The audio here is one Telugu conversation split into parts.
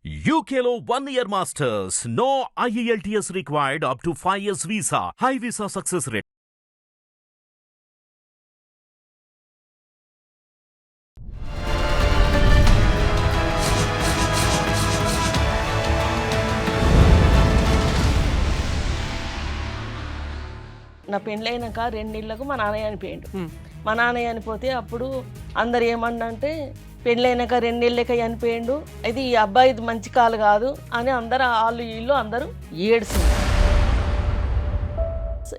UKLO 1 year masters. No IELTS required up to 5 years visa. High visa success rate. నా పెళ్ళైనాక 2 నెలలకు మా నాన్నయ్య చనిపోయిండు. మా నాన్నయ్య చనిపోతే అప్పుడు అందరు ఏమన్నంటే పెళ్ళైనాక 2 నెలలకే చనిపోయిండు, అయితే ఈ అబ్బాయిది మంచి కాలు కాదు అని అందరు వాళ్ళు వీళ్ళు అందరూ ఏడ్చింది.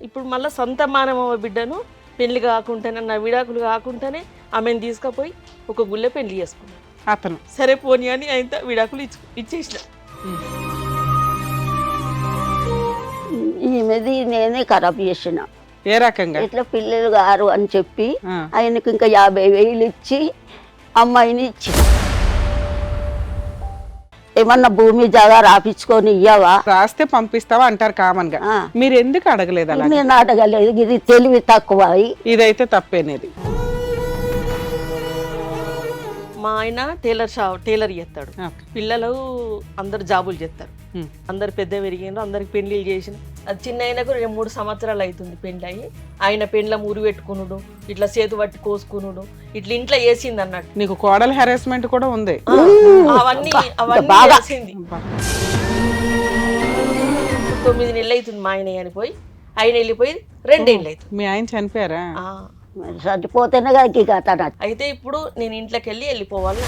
ఇప్పుడు మళ్ళీ సొంత మానవ బిడ్డను పెళ్లి కాకుండానే, నా విడాకులు కాకుండానే ఆమెను తీసుకుపోయి ఒక గుళ్ళె పెళ్లి చేసుకున్నాను. అతను సరే పోనీ అని ఆయన విడాకులు ఇచ్చేసిన. ఈమెది నేనే ఖరాబ్ చేసిన. ఏ రకంగా? ఇట్లా పిల్లలు గారు అని చెప్పి ఆయనకు ఇంకా 50,000 ఇచ్చి అమ్మాయిని ఇచ్చిన. ఏమన్నా భూమి జాగా రాపించుకొని ఇయ్యవా, రాస్తే పంపిస్తావా అంటారు కామన్ గా. మీరు ఎందుకు అడగలేదు అలా? నేను అడగలేదు, ఇది తెలివి తక్కువ. ఇదైతే తప్పేనేది. మా ఆయన టైలర్ చేస్తాడు, పిల్లలు అందరు జాబులు చేస్తారు, అందరు పెద్ద పెరిగినారు, అందరికి పెళ్లిళ్ళు చేసిన. అది చిన్న ఆయనకు 2-3 సంవత్సరాలు అవుతుంది పెళ్ళి అయ్యి. ఆయన పెండ్ల మురి పెట్టుకునుడు, ఇట్లా చేతు పట్టి కోసుకునుడు, ఇట్లా ఇంట్లో వేసింది అన్నట్టు. నీకు కోడల్ హెరాస్మెంట్ కూడా ఉంది. అవన్నీ చేసింది. 9 నెలలు అవుతుంది మా ఆయన చనిపోయి. ఆయన వెళ్ళిపోయి 2 ఏళ్ళు అవుతుంది. మీ ఆయన చనిపోయారా? చనిపోతేనే కదా. అయితే ఇప్పుడు నేను ఇంట్లోకి వెళ్ళిపోవాలి,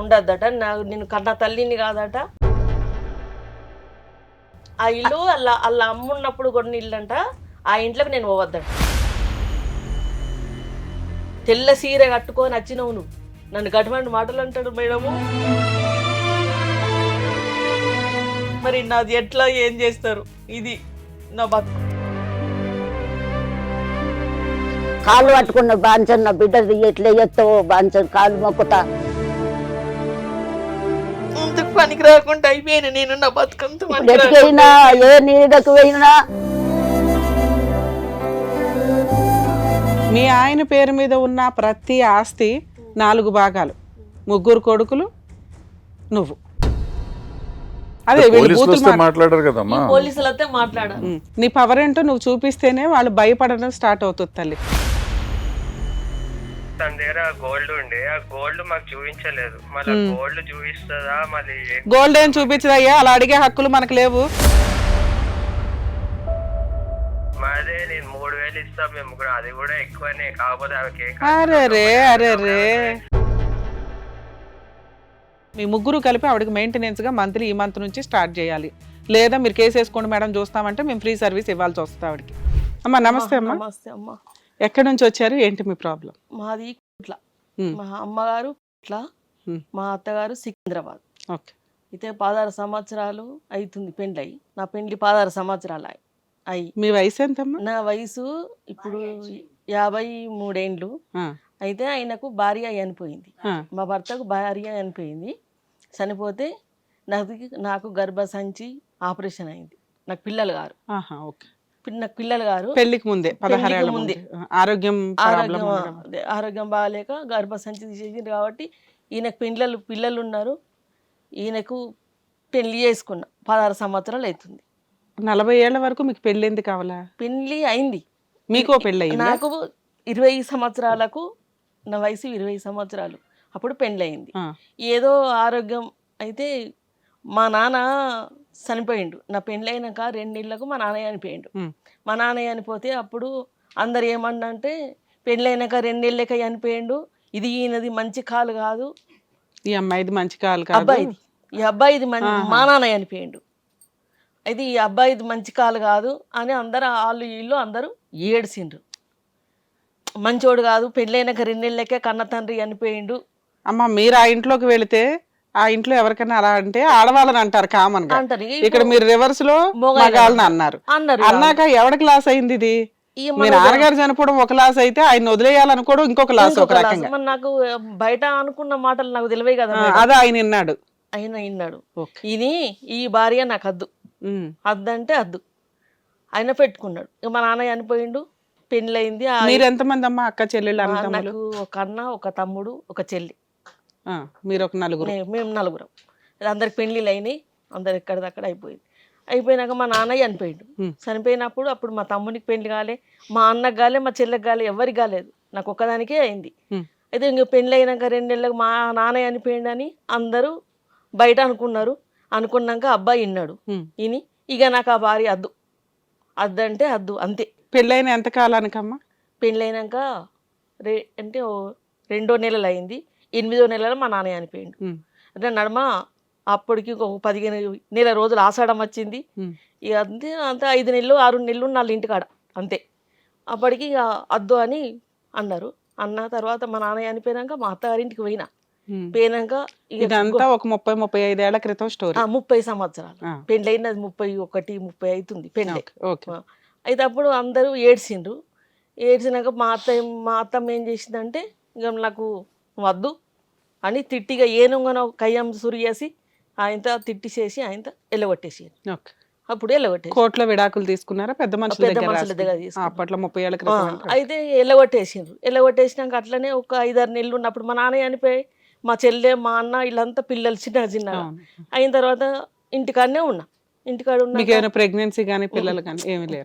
ఉండద్దట, నేను కన్నా తల్లిని కాదట. ఆ ఇల్లు వాళ్ళ అమ్మ ఉన్నప్పుడు కొన్ని ఇల్లు అంట, ఆ ఇంట్లోకి నేను పోవద్దట. తెల్ల సీర కట్టుకొని వచ్చినవు నువ్వు, నన్ను గటువంటి మాటలు అంటాడు మేడము. మరి నాది ఎట్లా ఏం చేస్తారు? ఇది నా బతుకు. కాళ్ళు పట్టుకున్న బాంచన్, నా బిడ్డది ఎట్లా ఎత్తావో బాంచన్, కాళ్ళు మొక్కుతా. ఇంతకు పనికి రాకుండా అయిపోయినా నేను, నా బతుకంతా ఎటుకైనా ఏ నీడకు పోయినా. మీ ఆయన పేరు మీద ఉన్న ప్రతి ఆస్తి 4 భాగాలు, 3 కొడుకులు, నువ్వు. అదే మాట్లాడారు కదమ్మా, పోలీసులతో మాట్లాడారు. నీ పవర్ ఏంటో నువ్వు చూపిస్తేనే వాళ్ళు భయపడడం స్టార్ట్ అవుతుంది తల్లి. తన దగ్గర గోల్డ్ ఉండే, ఆ గోల్డ్ మాకు చూపించలేదు. మళ్ళీ గోల్డ్ చూపిస్తుందా? మళ్ళీ గోల్డ్ ఏం చూపించదయ్యా, అలా అడిగే హక్కులు మనకు లేవు. మాదే నేను 3,000 ఇస్తాం మేము కూడా, అది కూడా ఎక్కువనే. కాకపోతే అరే మీ 3 కలిపి ఆవిడకి మెయింటెనెన్స్ గా మంత్లీ ఈ మంత్ నుంచి స్టార్ట్ చేయాలి. లేదా మీరు కేసు వేసుకోండి మేడం చూస్తామంటే మేము ఫ్రీ సర్వీస్ ఇవ్వాల్సి వస్తుంది ఆవిడకి. అమ్మా నమస్తే అమ్మా. నమస్తే అమ్మా. ఎక్కడి నుంచి వచ్చారు, ఏంటి మీ ప్రాబ్లం? మాది ఇట్లా, మా అమ్మగారు ఇట్లా, మా అత్తగారు సికింద్రాబాద్. ఓకే. అయితే 16 సంవత్సరాలు అవుతుంది పెండ్లయి. నా పెండ్లి 16 సంవత్సరాలు అయ్యి. మీ వయసు ఎంతమ్మా? నా వయసు ఇప్పుడు 53 ఏండ్లు. అయితే ఆయనకు భార్య చనిపోయింది, మా భర్తకు భార్య చనిపోయింది. చనిపోతే నాకు గర్భసంచి ఆపరేషన్ అయింది. నాకు పిల్లలు గారు, నాకు పిల్లలు గారు పెళ్లికి ముందే 16 ఏళ్ల ముందే ఆరోగ్యం బాగాలేక గర్భసంచి తీసేసింది. కాబట్టి ఈయనకు పిల్లలు ఉన్నారు. ఈయనకు పెళ్లి చేసుకున్నా 16 సంవత్సరాలు అవుతుంది. 40 ఏళ్ల వరకు మీకు పెళ్లి ఎందుకు కావాలా? పెళ్లి అయింది, మీకు పెళ్లి అయింది. నాకు 20 సంవత్సరాలకు, నా వయసు 20 సంవత్సరాలు అప్పుడు పెళ్లి అయింది. ఏదో ఆరోగ్యం అయితే మా నాన్న చనిపోయిండు. నా పెళ్ళైనాక 2 నెలలకు మా నాన్నయ్య చనిపోయిండు. మా నాన్నయ్య చనిపోతే అప్పుడు అందరు ఏమన్నంటే పెళ్ళైనాక 2 నెలలకే చనిపోయిండు, ఇది ఈయనది మంచి కాలు కాదు, ఈ అమ్మాయిది మంచి కాలు కాదు, అబ్బాయిది ఈ అబ్బాయిది మా నాన్నయ్య చనిపోయిండు, అయితే ఈ అబ్బాయిది మంచి కాలు కాదు అని అందరు వాళ్ళు వీళ్ళు అందరూ ఏడ్చిండ్రు. మంచోడు కాదు, పెళ్ళైనాక 2 నెలలకే కన్న తండ్రి చనిపోయిండు. అమ్మ మీరు ఆ ఇంట్లోకి వెళితే ఆ ఇంట్లో ఎవరికైనా అలా అంటే ఆడవాళ్ళని అంటారు కామన్ గా. ఇక్కడ మీరు రివర్స్ లో మగాళ్ళని అన్నారు. అన్నాక ఎవరికి లాస్ అయింది ఇది? మీ నాన్నగారు చనిపోవడం ఒక లాస్ అయితే ఆయన వదిలేయాలనుకోవడం ఇంకొక లాస్. ఒక రకంగా నాకు బయట అనుకున్న మాటలు నాకు తెలివే కదా. అదే ఆయన విన్నాడు. ఇది ఈ భార్య నాకు అద్దంటే అద్దు ఆయన పెట్టుకున్నాడు. మా నాన్న చనిపోయిండు, పెళ్ళయింది. మీరు ఎంతమంది అమ్మా అక్క చెల్లెళ్ళు? నాకు ఒక అన్న, ఒక తమ్ముడు, ఒక చెల్లి. మీరు ఒక నలుగురు. మేము నలుగురం. అందరికి పెళ్ళిళ్ళు అయినాయి, అందరు ఎక్కడిదక్కడ అయిపోయింది. అయిపోయినాక మా నాన్నయ్య చనిపోయిండు. చనిపోయినప్పుడు అప్పుడు మా తమ్మునికి పెళ్లి కాలే, మా అన్నకు కాలే, మా చెల్లెకి కాలే, ఎవరికి కాలేదు, నాకు ఒక్కదానికే అయింది. అయితే ఇంక పెళ్ళి అయినాక 2 నెలలకు మా నాన్నయ్య చనిపోయిండని అందరూ బయట అనుకున్నారు. అనుకున్నాక అబ్బాయి విన్నాడు. ఇని ఇక నాకు ఆ భార్య అద్దు అంటే అద్దు అంతే. పెళ్ళైన ఎంత కాలానికమ్మా? పెళ్ళైనాక అంటే 2వ నెలలు అయింది. 8వ నెలలో మా నాన్నయ్య చనిపోయిండు. అంటే నడమ అప్పటికి ఒక 15 నెల రోజులు ఆషాఢం వచ్చింది. ఇక అంతే అంతా 5 నెలలు 6 నెలలు వాళ్ళ ఇంటికాడ అంతే. అప్పటికి ఇక అద్దు అని అన్నారు. అన్న తర్వాత మా నాన్న చనిపోయినాక మా అత్తగారింటికి పోయినాక ఇదంతా ఒక 30-35 ఏళ్ల క్రితం స్టోరీ. 30 సంవత్సరాలు పెళ్ళైనది 31, 30 అవుతుంది పెళ్ళి. అయితే అప్పుడు అందరూ ఏడ్చిండ్రు. ఏడ్చినాక మా అత్తమ్మ ఏం చేసిందంటే ఇక నాకు వద్దు అని తిట్టిగా ఏనుగనో కయ్యం సురియేసి ఆయనతో తిట్టిసేసి ఆయనతో ఎల్లగొట్టేసి అప్పుడు ఎల్లగొట్టేసి కోర్టులో విడాకులు తీసుకున్నారా? పెద్ద మనుషుల దగ్గర తీసుకున్నారు. అప్పట్లో 30 ఏళ్ల క్రితం. అయితే ఎల్లగొట్టేసిండ్రు. ఎల్లగొట్టేసినాక అట్లనే ఒక 5-6 నెలలు ఉన్నప్పుడు మా నాన్న చనిపోయి మా చెల్లె మా అన్న వీళ్ళంతా పిల్లలు చిన్న అయిన తర్వాత ఇంటికాడనే ఉన్నా. ఇంటికాడ ఉన్న ప్రెగ్నెన్సీ కానీ పిల్లలు కానీ ఏమి లేదు.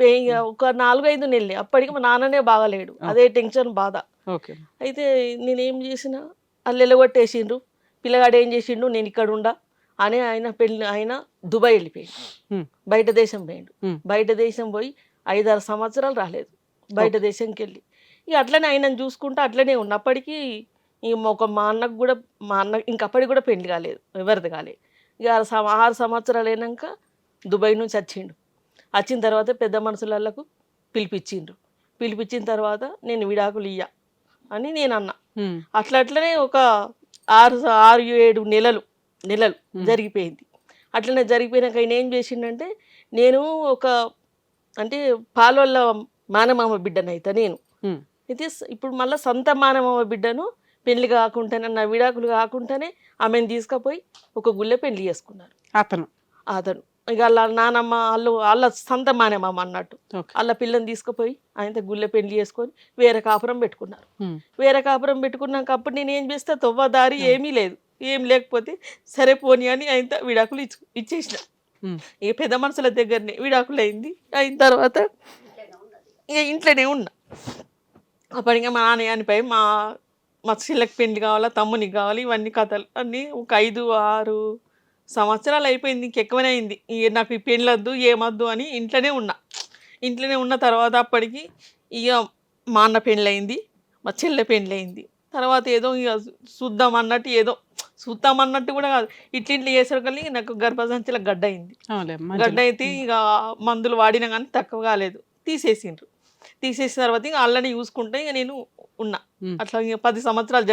ఒక 4-5 నెలలే. అప్పటికి మా నాన్ననే బాగాలేడు, అదే టెన్షన్ బాధ. అయితే నేనేం చేసినా వాళ్ళు ఎల్లగొట్టేసిండ్రు. పిల్లగాడు ఏం చేసిండు, నేను ఇక్కడ ఉండా అని ఆయన దుబాయ్ వెళ్ళిపోయిండు, బయట దేశం పోయిండు. బయట దేశం పోయి 5-6 సంవత్సరాలు రాలేదు బయట దేశంకి వెళ్ళి. ఇక అట్లనే ఆయనను చూసుకుంటా అట్లనే ఉన్నప్పటికీ మా అన్నకు కూడా ఇంకప్పటికి కూడా పెళ్లి కాలేదు, ఎవరిది కాలేదు. ఇక 6 సంవత్సరాలు అయినాక దుబాయ్ నుంచి వచ్చిండు. వచ్చిన తర్వాత పెద్ద మనుషులకు పిలిపించిన తర్వాత నేను విడాకులు ఇయ్యా అని నేను అన్నా. అట్లనే ఒక 6-7 నెలలు జరిగిపోయింది. అట్లనే జరిగిపోయినాక ఆయన ఏం చేసిండంటే నేను అంటే పాలవల్ల మానమామ బిడ్డనైతే నేను అయితే ఇప్పుడు మళ్ళీ సొంత మానమామ బిడ్డను పెళ్లి కాకుండానే నా విడాకులు కాకుండానే ఆమెను తీసుకుపోయి ఒక గుళ్ళె పెళ్లి చేసుకున్నారు అతను. ఇక వాళ్ళ నానమ్మ వాళ్ళ సొంత మానమామ అన్నట్టు వాళ్ళ పిల్లని తీసుకుపోయి ఆయనతో గుళ్ళె పెళ్లి చేసుకొని వేరే కాపురం పెట్టుకున్నారు. వేరే కాపురం పెట్టుకున్నాక అప్పుడు నేను ఏం చేస్తే తొవ్వదారి ఏమీ లేదు, ఏం లేకపోతే సరే పోనీ అని ఆయన విడాకులు ఇచ్చేసిన. ఇక పెద్ద మనుషుల దగ్గరనే విడాకులు అయిన తర్వాత ఇక ఇంట్లోనే ఉన్నా. అప్పటికే మా నాన్న అనిపోయి మా చెల్లెకి పెళ్లి కావాలా, తమ్మునికి కావాలి, ఇవన్నీ కథలు అన్నీ ఒక 5-6 సంవత్సరాలు అయిపోయింది. ఇంకెక్కువనే అయింది. నాకు ఈ పెళ్ళొద్దు ఏమొద్దు అని ఇంట్లోనే ఉన్న తర్వాత అప్పటికి ఇక మా అన్న పెళ్ళయింది, మా చెల్లె పెళ్ళయింది. తర్వాత ఏదో ఇక చూద్దామన్నట్టు కూడా కాదు, ఇట్లింట్లు చేసేకల్ని నాకు గర్భసంచిలో గడ్డ అయింది. గడ్డ అయితే ఇక మందులు వాడినా కానీ తక్కువ కాలేదు, తీసేసిన తర్వాత ఇక అల్లనే చూసుకుంటే ఇక నేను ఉన్నా. అట్లా ఇక 10 సంవత్సరాలు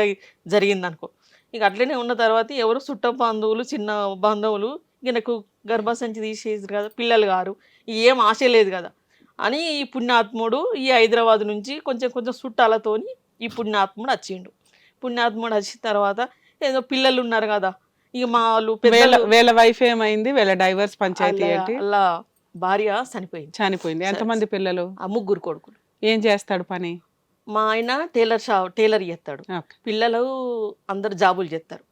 జరిగింది అనుకో. ఇక అట్లనే ఉన్న తర్వాత ఎవరు చుట్ట బంధువులు, చిన్న బంధువులు ఇక నాకు గర్భసంచి తీసేసారు కదా, పిల్లలు గారు, ఏం ఆశ లేదు కదా అని ఈ పుణ్యాత్ముడు ఈ హైదరాబాద్ నుంచి కొంచెం చుట్టాలతోని ఈ పుణ్యాత్ముడు వచ్చిండు. పుణ్యాత్ముడు వచ్చిన తర్వాత ఏదో పిల్లలు ఉన్నారు కదా, ఇక మా వాళ్ళు వీళ్ళ వైఫ్ ఏమైంది, వీళ్ళ డైవర్స్ పంచాయతీ ఏంటి, వాళ్ళ భార్య చనిపోయింది. ఎంతమంది పిల్లలు? 3 కొడుకులు. ఏం చేస్తాడు పని? మా ఆయన టైలర్ చేస్తాడు. పిల్లలు అందరు జాబులు చేస్తారు.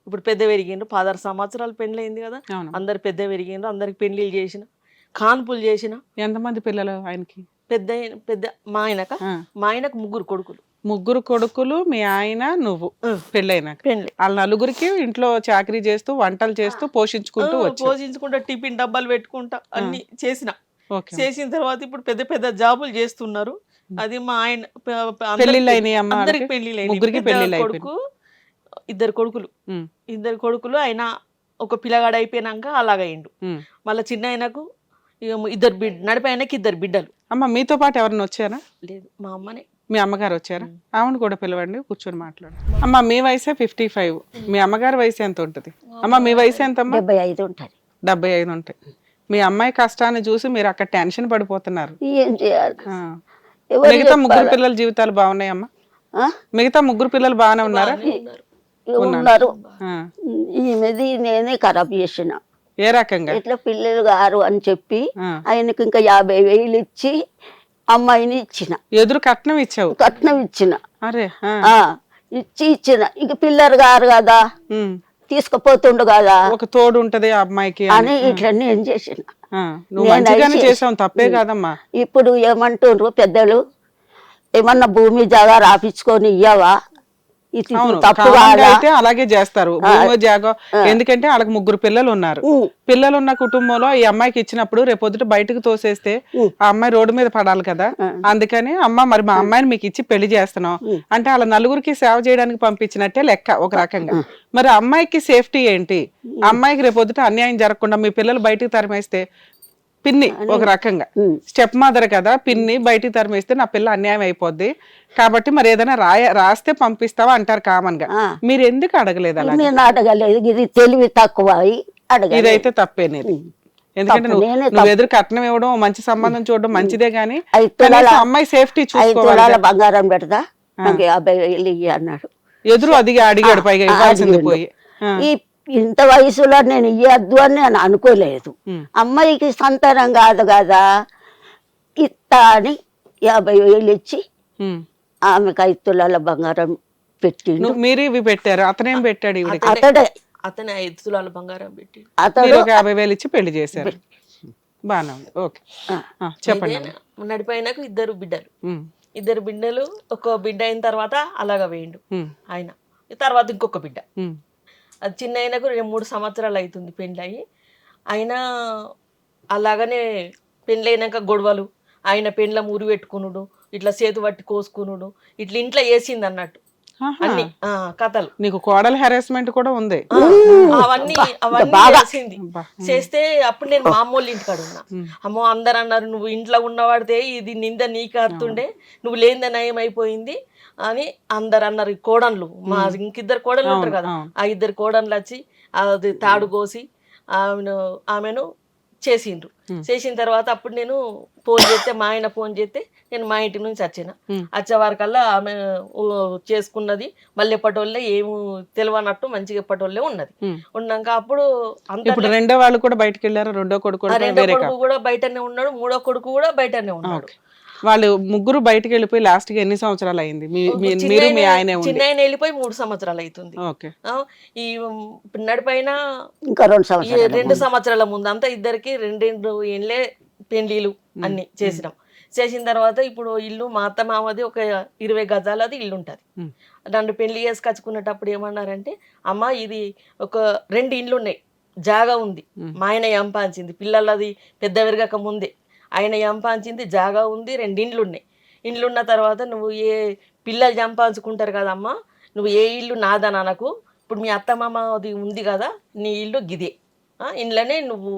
ఇప్పుడు పెద్ద పెరిగిండ్రు, 16 సంవత్సరాలు పెళ్ళయింది కదా, అందరు పెద్ద పెరిగిండ్రు, అందరికి పెళ్లిళ్ళు చేసిన, కాన్పులు చేసిన. ఎంతమంది పిల్లలు ఆయనకి? పెద్ద మా ఆయనకు 3 కొడుకులు. 3 కొడుకులు, మీ ఆయన, నువ్వు పెళ్ళైనాక. వాళ్ళ నలుగురికి ఇంట్లో చాకరీ చేస్తూ వంటలు చేస్తూ పోషించుకుంటూ టిఫిన్ డబ్బాలు పెట్టుకుంటా అన్ని చేసిన తర్వాత ఇప్పుడు పెద్ద జాబులు చేస్తున్నారు. అది మా ఆయన అందరికి పెళ్లిళ్ళు కొడుకు 2 కొడుకులు ఆయన ఒక పిల్లగాడు అయిపోయినాక అలాగైండు. మళ్ళీ చిన్న ఆయనకు నడిపి ఆయనకి 2 బిడ్డలు. అమ్మ మీతో పాటు ఎవరైనా వచ్చారా? లేదు, మా అమ్మనే. మీ అమ్మగారు వచ్చారా? ఆమెను కూడా పిలవండి, కూర్చొని మాట్లాడు. అమ్మ మీ వయసే 55, మీ అమ్మగారి వయసు ఎంత ఉంటుంది? అమ్మ మీ వయసు ఎంత? 75 ఉంటుంది. 75 ఉంటాయి. మీ అమ్మాయి కష్టాన్ని చూసి మీరు అక్కడ టెన్షన్ పడిపోతున్నారు. ఏం చేయాలి? మిగతా 3 పిల్లల జీవితాలు బాగున్నాయమ్మా? మిగతా 3 పిల్లలు బాగానే ఉన్నారా? ఉన్నారు. ఈమెది నేనే ఖరాబ్ చేసిన. ఏ రకంగా? ఇట్లా పిల్లలు గారు అని చెప్పి ఆయనకి ఇంకా 50,000 ఇచ్చి అమ్మాయిని ఇచ్చిన. ఎదురు కట్నం ఇచ్చావు? కట్నం ఇచ్చిన. అరే ఇచ్చిన ఇక పిల్లలు గారు కదా ఉమ్. తీసుకుపోతుండు కదా ఒక తోడు ఉంటది ఆ అమ్మాయికి అని ఇట్లా నేను చేసిన. నువ్వు నేను మంచిగానే అయితే చేసావు, తప్పే కాదమ్మా. ఇప్పుడు ఏమంటుండ్రు పెద్దలు, ఏమన్నా భూమి జాగా రాపించుకొని ఇయ్యవా, ఇది అవును, తప్పు కామన్ గా కాదా? అయితే అలాగే చేస్తారు భూమి జాగో. ఎందుకంటే వాళ్ళకి 3 పిల్లలు ఉన్నారు. పిల్లలు ఉన్న కుటుంబంలో ఈ అమ్మాయికి ఇచ్చినప్పుడు రేపొద్దుట బయటకు తోసేస్తే ఆ అమ్మాయి రోడ్డు మీద పడాలి కదా. అందుకని అమ్మ మరి మా అమ్మాయిని మీకు ఇచ్చి పెళ్లి చేస్తున్నాం అంటే వాళ్ళ నలుగురికి సేవ చేయడానికి పంపించినట్టే లెక్క ఒక రకంగా. మరి అమ్మాయికి సేఫ్టీ ఏంటి? అమ్మాయికి రేపొద్దుట అన్యాయం జరగకుండా మీ పిల్లలు బయటకు తరిమేస్తే, పిన్ని ఒక రకంగా స్టెప్ మదర్ కదా, పిన్ని బయటికి తరిమేస్తే నా పిల్ల అన్యాయం అయిపోద్ది కాబట్టి మరి ఏదైనా రాస్తే పంపిస్తావా అంటారు కామన్ గా. మీరు ఎందుకు అడగలేదు అలా? నేను అడగలేదు, ఇది తెలివి తక్కువ అడగలేదు. ఇదైతే తప్పేనేది. ఎందుకంటే నువ్వు ఎదురు కట్నం ఇవ్వడం, మంచి సంబంధం చూడడం మంచిదే గానీ అమ్మాయి సేఫ్టీ 5 తులాల బంగారం పెడతా, నాకు 50,000 ఇయ్యి అన్నాడు. ఎదురు అడిగాడు, పైగా ఇవ్వాల్సింది పోయి. ఇంత వయసులో నేను ఇయ్యద్దు అని నేను అనుకోలేదు. అమ్మాయికి సంతానం కాదు కదా ఇత్తా అని 50,000 ఇచ్చి ఆమెకు 5 తులాల బంగారం పెట్టిండు. మీరు ఇవి పెట్టారు, అతనేం పెట్టాడు? అతనే 5 తులాల బంగారం పెట్టి అతను 50,000 ఇచ్చి పెళ్లి చేశారు. బాగా ఉంది, ఓకే చెప్పండి. నడిపోయినాక 2 బిడ్డలు, 2 బిడ్డలు. ఒక బిడ్డ అయిన తర్వాత అలాగా వేయండు ఆయన. తర్వాత ఇంకొక బిడ్డ, అది చిన్న ఆయనకు 2-3 సంవత్సరాలు అవుతుంది పెళ్ళి అయ్యి. ఆయన అలాగనే పెళ్ళి అయినాక గొడవలు, ఆయన పెండ్ల మురి పెట్టుకునుడు, ఇట్లా చేతు పట్టి కోసుకునుడు, ఇట్లా ఇంట్లో వేసింది అన్నట్టు అన్ని కథలు. నీకు కోడల హెరాస్మెంట్ కూడా ఉంది. అవన్నీ చేసింది. చేస్తే అప్పుడు నేను మా అమ్మోళ్ళ ఇంటికాడ ఉన్నా. అమ్మో అందరు అన్నారు, నువ్వు ఇంట్లో ఉన్నవాడితే ఇది నింద నీకు అత్తుండే, నువ్వు లేనిదే నయం అయిపోయింది అని అందరు అన్నారు. కోడన్లు, మా ఇంకిద్దరు కోడన్లు ఉంటారు కదా, ఆ 2 కోడన్లు వచ్చి అది తాడు కోసి ఆమెను చేసిండ్రు. చేసిన తర్వాత అప్పుడు నేను ఫోన్ చేస్తే, మా ఆయన ఫోన్ చేస్తే నేను మా ఇంటి నుంచి వచ్చిన. వచ్చే వారికల్లా ఆమె చేసుకున్నది మళ్ళీ ఎప్పటోళ్ళే ఏమి తెలియనట్టు మంచిగా ఎప్పటోళ్ళే ఉన్నది. ఉన్నాక అప్పుడు ఇప్పుడు రెండో వాళ్ళు కూడా బయటకు వెళ్ళారు. రెండో కొడుకు కూడా బయటనే ఉన్నాడు, 3వ కొడుకు కూడా బయటనే ఉన్నాడు. వాళ్ళు 3 బయటకు వెళ్ళిపోయి లాస్ట్ కి ఎన్ని సంవత్సరాలు అయింది? మీరు మీ ఆయన చిన్న ఆయన వెళ్ళిపోయి 3 సంవత్సరాలు అవుతుంది. ఈ నడిపైన ఇంకా 2 సంవత్సరాల ముందు అంతా ఇద్దరికి 2 ఏళ్ళే పెళ్లిలు అన్ని చేసినాం. చేసిన తర్వాత ఇప్పుడు ఇల్లు మా అత్త మామది ఒక 20 గజాలది ఇల్లు ఉంటుంది. నన్ను పెళ్లి చేసుకొచ్చుకునేటప్పుడు ఏమన్నారంటే, అమ్మ ఇది ఒక 2 ఇండ్లు ఉన్నాయి, జాగా ఉంది, మా ఆయన ఎంపాంచింది, పిల్లలది పెద్ద విరగక ముందే ఆయన ఎంపాంచింది, జాగా ఉంది, 2 ఇండ్లు ఉన్నాయి. ఇండ్లు ఉన్న తర్వాత నువ్వు ఏ పిల్లలు చంపాల్చుకుంటారు కదమ్మా, నువ్వు ఏ ఇల్లు నాదని అనకు, ఇప్పుడు మీ అత్తమామది ఉంది కదా నీ ఇల్లు గిదే, ఇంట్లోనే నువ్వు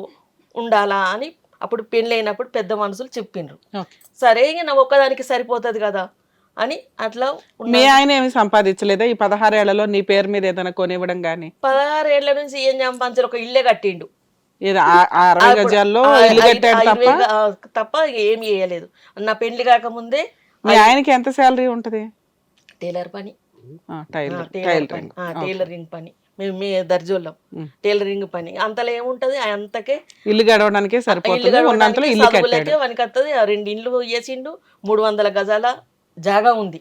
ఉండాలా అని అప్పుడు పెళ్ళి అయినప్పుడు పెద్ద మనుషులు చెప్పిండ్రు. సరే ఇక నా ఒక్కదానికి సరిపోతుంది కదా అని అట్లా. మీ ఆయన ఏమి సంపాదించలేదా ఈ 16 ఏళ్లలో? నీ పేరు మీద ఏదైనా కొనివ్వడం గానీ? 16 ఏళ్ల నుంచి ఏం సంపాదించారు, ఒక ఇల్లే కట్టిండు. 60 గజాల్లో ఇల్లు కట్టాడు తప్ప ఏమి చేయలేదు. నా పెళ్లి కాకముందే. మీ ఆయనకి ఎంత శాలరీ ఉంటది? టైలర్ పని, టైలరింగ్ పని, మేము దర్జోళ్ళం, టైలరింగ్ పని. అంతలో ఏముంటది, అంతకే ఇల్లు గడవడానికే సరిపోతుంది. వానికి వస్తుంది. 2 ఇండ్లు వేసిండు, 300 గజాల జాగా ఉంది.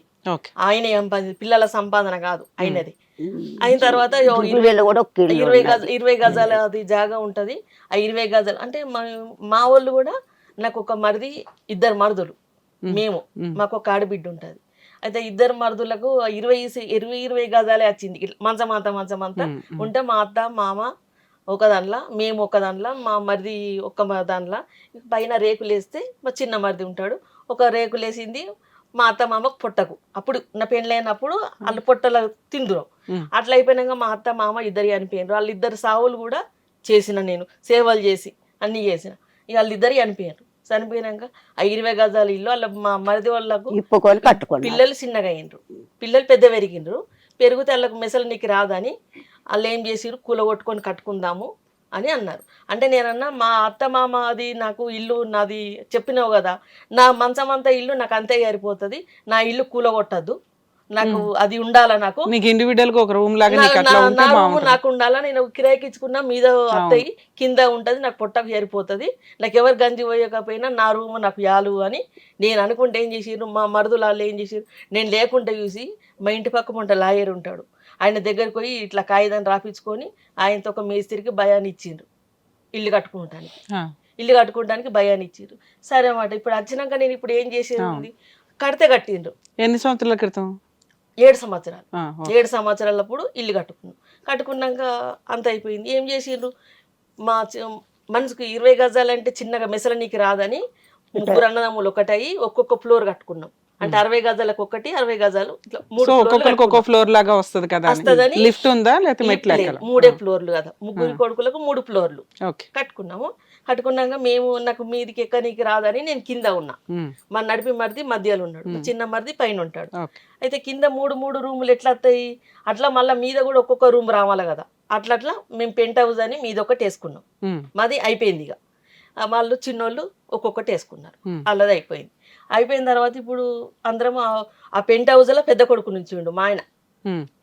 ఆయన పిల్లల సంపాదన కాదు ఆయనది. అయిన తర్వాత 20 గజాల అది జాగా ఉంటది. ఆ 20 గజాలు అంటే మా వాళ్ళు కూడా, నాకు ఒక మరిది, 2 మరుదులు, మేము మాకు ఒక ఆడబిడ్డ ఉంటది. అయితే 2 మరుదులకు 20 గజాలే వచ్చింది. మంచమంతా ఉంటే మా అత్త మామ ఒక దాంట్లో, మేము ఒక దాంట్లో, మా మరిది ఒక దాంట్లో. పైన రేకులు వేస్తే మా చిన్న మరిది ఉంటాడు, ఒక రేకులు వేసింది మా అత్త మామకు పొట్టకు. అప్పుడు నా పెళ్ళైనప్పుడు వాళ్ళు పొట్టల తిందురు. అట్లా అయిపోయినాక మా అత్త మామ 2 చనిపోయినారు. వాళ్ళు 2 సావులు కూడా చేసిన, నేను సేవలు చేసి అన్ని చేసిన. ఇక వాళ్ళు 2 చనిపోయారు. చనిపోయినాక ఆ 20 గజాల ఇల్లు వాళ్ళ మా మరిది వాళ్ళకు పిల్లలు చిన్నగా అయినరు, పిల్లలు పెద్ద పెరిగినరు. పెరిగితే వాళ్ళకు మెసలు నీకు రాదని వాళ్ళు ఏం చేసిరు, కూలగొట్టుకొని కట్టుకుందాము అని అన్నారు. అంటే నేనన్నా, మా అత్త మామ అది నాకు ఇల్లు నాది చెప్పినావు కదా, నా మంచమంతా ఇల్లు నాకు అంతే సరిపోతుంది, నా ఇల్లు కూలగొట్టద్దు, నాకు అది ఉండాలా, నాకు నీకు ఇండివిడువల్ గా ఒక రూమ్ లాగా నీకు నా అట్లా ఉంటే నా రూమ్ బాగుంటుంది. నాకు ఉండాలా. నేను కిరాయికి ఇచ్చుకున్నా, మీద అత్తయి కింద ఉంటది, నాకు పొట్టకు చేరిపోతుంది, నాకు ఎవరు గంజి పోయకపోయినా నా రూమ్ నాకు యాలు అని నేను అనుకుంటే ఏం చేసిర్రు మా మరుదులు వాళ్ళు ఏం చేసిర్రు, నేను లేకుంటే చూసి మా ఇంటి పక్క ఉంటే లాయర్ ఉంటాడు, ఆయన దగ్గరికి పోయి ఇట్లా కాగితం రాపించుకొని ఆయనతో ఒక మేస్త్రికి భయాన్ని ఇచ్చిండ్రు ఇల్లు కట్టుకుంటానికి. ఇల్లు కట్టుకోవడానికి భయాన్ని ఇచ్చారు. సరే అన్నమాట. ఇప్పుడు వచ్చినాక నేను ఇప్పుడు ఏం చేసేది ఉంది, కడితే కట్టిండ్రు. ఎన్ని సంవత్సరాల క్రితం? 7 సంవత్సరాలు. 7 సంవత్సరాలప్పుడు ఇల్లు కట్టుకున్నాం. కట్టుకున్నాక అంత అయిపోయింది. ఏం చేసిండ్రు, మా మనసుకు 20 గజాలంటే చిన్నగా మెసలనీకి రాదని 3 అన్నదమ్ములు ఒకటయి ఒక్కొక్క ఫ్లోర్ కట్టుకున్నాం. అంటే 60 గజాలకు ఒకటి, 60 గజాలు ఇట్లా 3 ఒక్కొక్కరికి ఒక్కో ఫ్లోర్ లాగా వస్తుంది కదా. వస్తుందని లిఫ్ట్ ఉందా లేకపోతే మెట్లు ఎక్కాలా? 3 ఫ్లోర్లు కదా, 3 కొడుకులకు 3 ఫ్లోర్లు కట్టుకున్నాము. కట్టుకున్నాక మేము నాకు మీదికి ఎక్కనీకి రాదని నేను కింద ఉన్నా, మా నడిపి మరిది మధ్యలో ఉన్నాడు, చిన్న మరిది పైన ఉంటాడు. అయితే కింద 3 రూములు ఎట్లా వస్తాయి, అట్లా మళ్ళీ మీద కూడా ఒక్కొక్క రూమ్ రావాలి కదా. అట్లా మేము పెంట్ హౌస్ అని మీద ఒకటి వేసుకున్నాం. మాది అయిపోయింది. ఇక వాళ్ళు చిన్నోళ్ళు ఒక్కొక్కటి వేసుకున్నారు, అల్లది అయిపోయింది. అయిపోయిన తర్వాత ఇప్పుడు అందరం ఆ పెంట్ హౌస్లో పెద్ద కొడుకు నుంచి ఉండు మా ఆయన,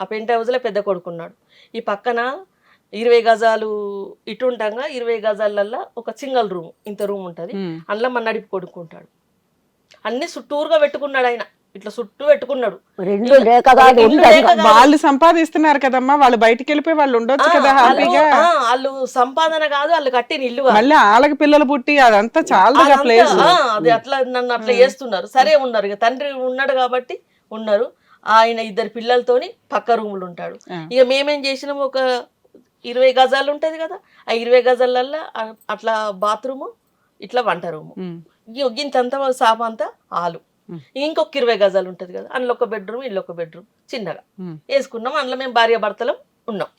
ఆ పెంట్ హౌస్లో పెద్ద కొడుకున్నాడు. ఈ పక్కన 20 గజాలు ఇటు ఉంటాగా 20 గజాలల్లో ఒక సింగల్ రూమ్, ఇంత రూమ్ ఉంటుంది, అందులో మన నడిపి కొడుకుంటాడు. అన్ని చుట్టూరుగా పెట్టుకున్నాడు ఆయన, ఇట్లా చుట్టూ పెట్టుకున్నాడు. వాళ్ళు సంపాదిస్తున్నారు కదమ్మా, వాళ్ళు బయటికి వెళ్ళిపోయి వాళ్ళు ఉండొచ్చు కదా హ్యాపీగా. వాళ్ళు సంపాదన కాదు, వాళ్ళు కట్టిన ఇల్లు. మళ్ళీ వాళ్ళకి పిల్లలు పుట్టి అదంతా చాలా ప్లేస్. అది అట్లా నన్ను అట్లా చేస్తున్నారు. సరే ఉన్నారు, ఇక తండ్రి ఉన్నాడు కాబట్టి ఉన్నారు. ఆయన 2 పిల్లలతోని పక్క రూములు ఉంటాడు. ఇక మేమేం చేసినాము, ఒక 20 గజాలు ఉంటది కదా, ఆ 20 గజాలల్లో అట్లా బాత్రూము, ఇట్లా వంట రూము, గింతంతా సాప అంతా హాలు, ఇంకొక 20 గజాలు ఉంటది కదా, అందులో ఒక బెడ్రూమ్, ఇల్లు ఒక బెడ్రూమ్ చిన్నగా వేసుకున్నాం. అందులో మేము భార్య భర్తలం ఉన్నాం.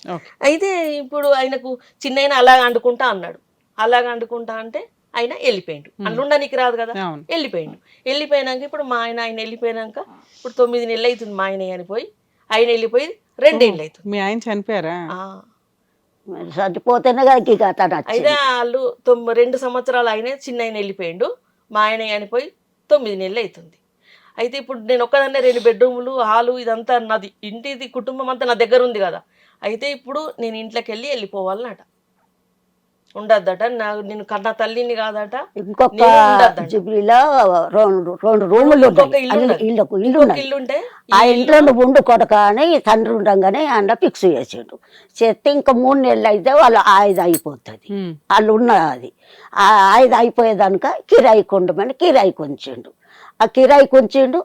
అయితే ఇప్పుడు ఆయనకు చిన్న అలాగ అండుకుంటా అన్నాడు. అలాగ అండుకుంటా అంటే ఆయన వెళ్ళిపోయిండు, అందులో ఉండడానికి రాదు కదా, వెళ్ళిపోయిండు. వెళ్ళిపోయినాక ఇప్పుడు మా ఆయన వెళ్ళిపోయినాక ఇప్పుడు 9 నెలలు అవుతుంది మా ఆయన చనిపోయి. ఆయన వెళ్ళిపోయి 2 ఏళ్ళు అవుతుంది. మీ ఆయన చనిపోయారా? చనిపోతేనే అయితే వాళ్ళు 2 సంవత్సరాలు ఆయన చిన్న ఆయన వెళ్ళిపోయిండు, మా ఆయన చనిపోయి 9 నెలలు అవుతుంది. అయితే ఇప్పుడు నేను ఒక్కదాన్నే 2 బెడ్రూములు, హాలు, ఇదంతా నాది, ఇంటిది కుటుంబం అంతా నా దగ్గర ఉంది కదా. అయితే ఇప్పుడు నేను ఇంట్లోకి వెళ్ళిపోవాలన్నట, ఉండద్దట, నేను కన్నా తల్లిని కాదట. ఇంకొక జుబ్లీలో 2 రూములు ఇల్లుంటే ఆ ఇంట్లో నువ్వు ఉండు కొడక అని తండ్రి ఉండగానే ఆయన ఫిక్స్ చేసిండు. చేస్తే ఇంకా 3 నెలలు అయితే వాళ్ళు ఆయుధ అయిపోతుంది, వాళ్ళు ఉన్నది ఆ ఆయుధ అయిపోయేదానిక కిరాయికి ఉండమని కిరాయికి ఉంచిండు. ఆ కిరాయికి ఉంచిండు.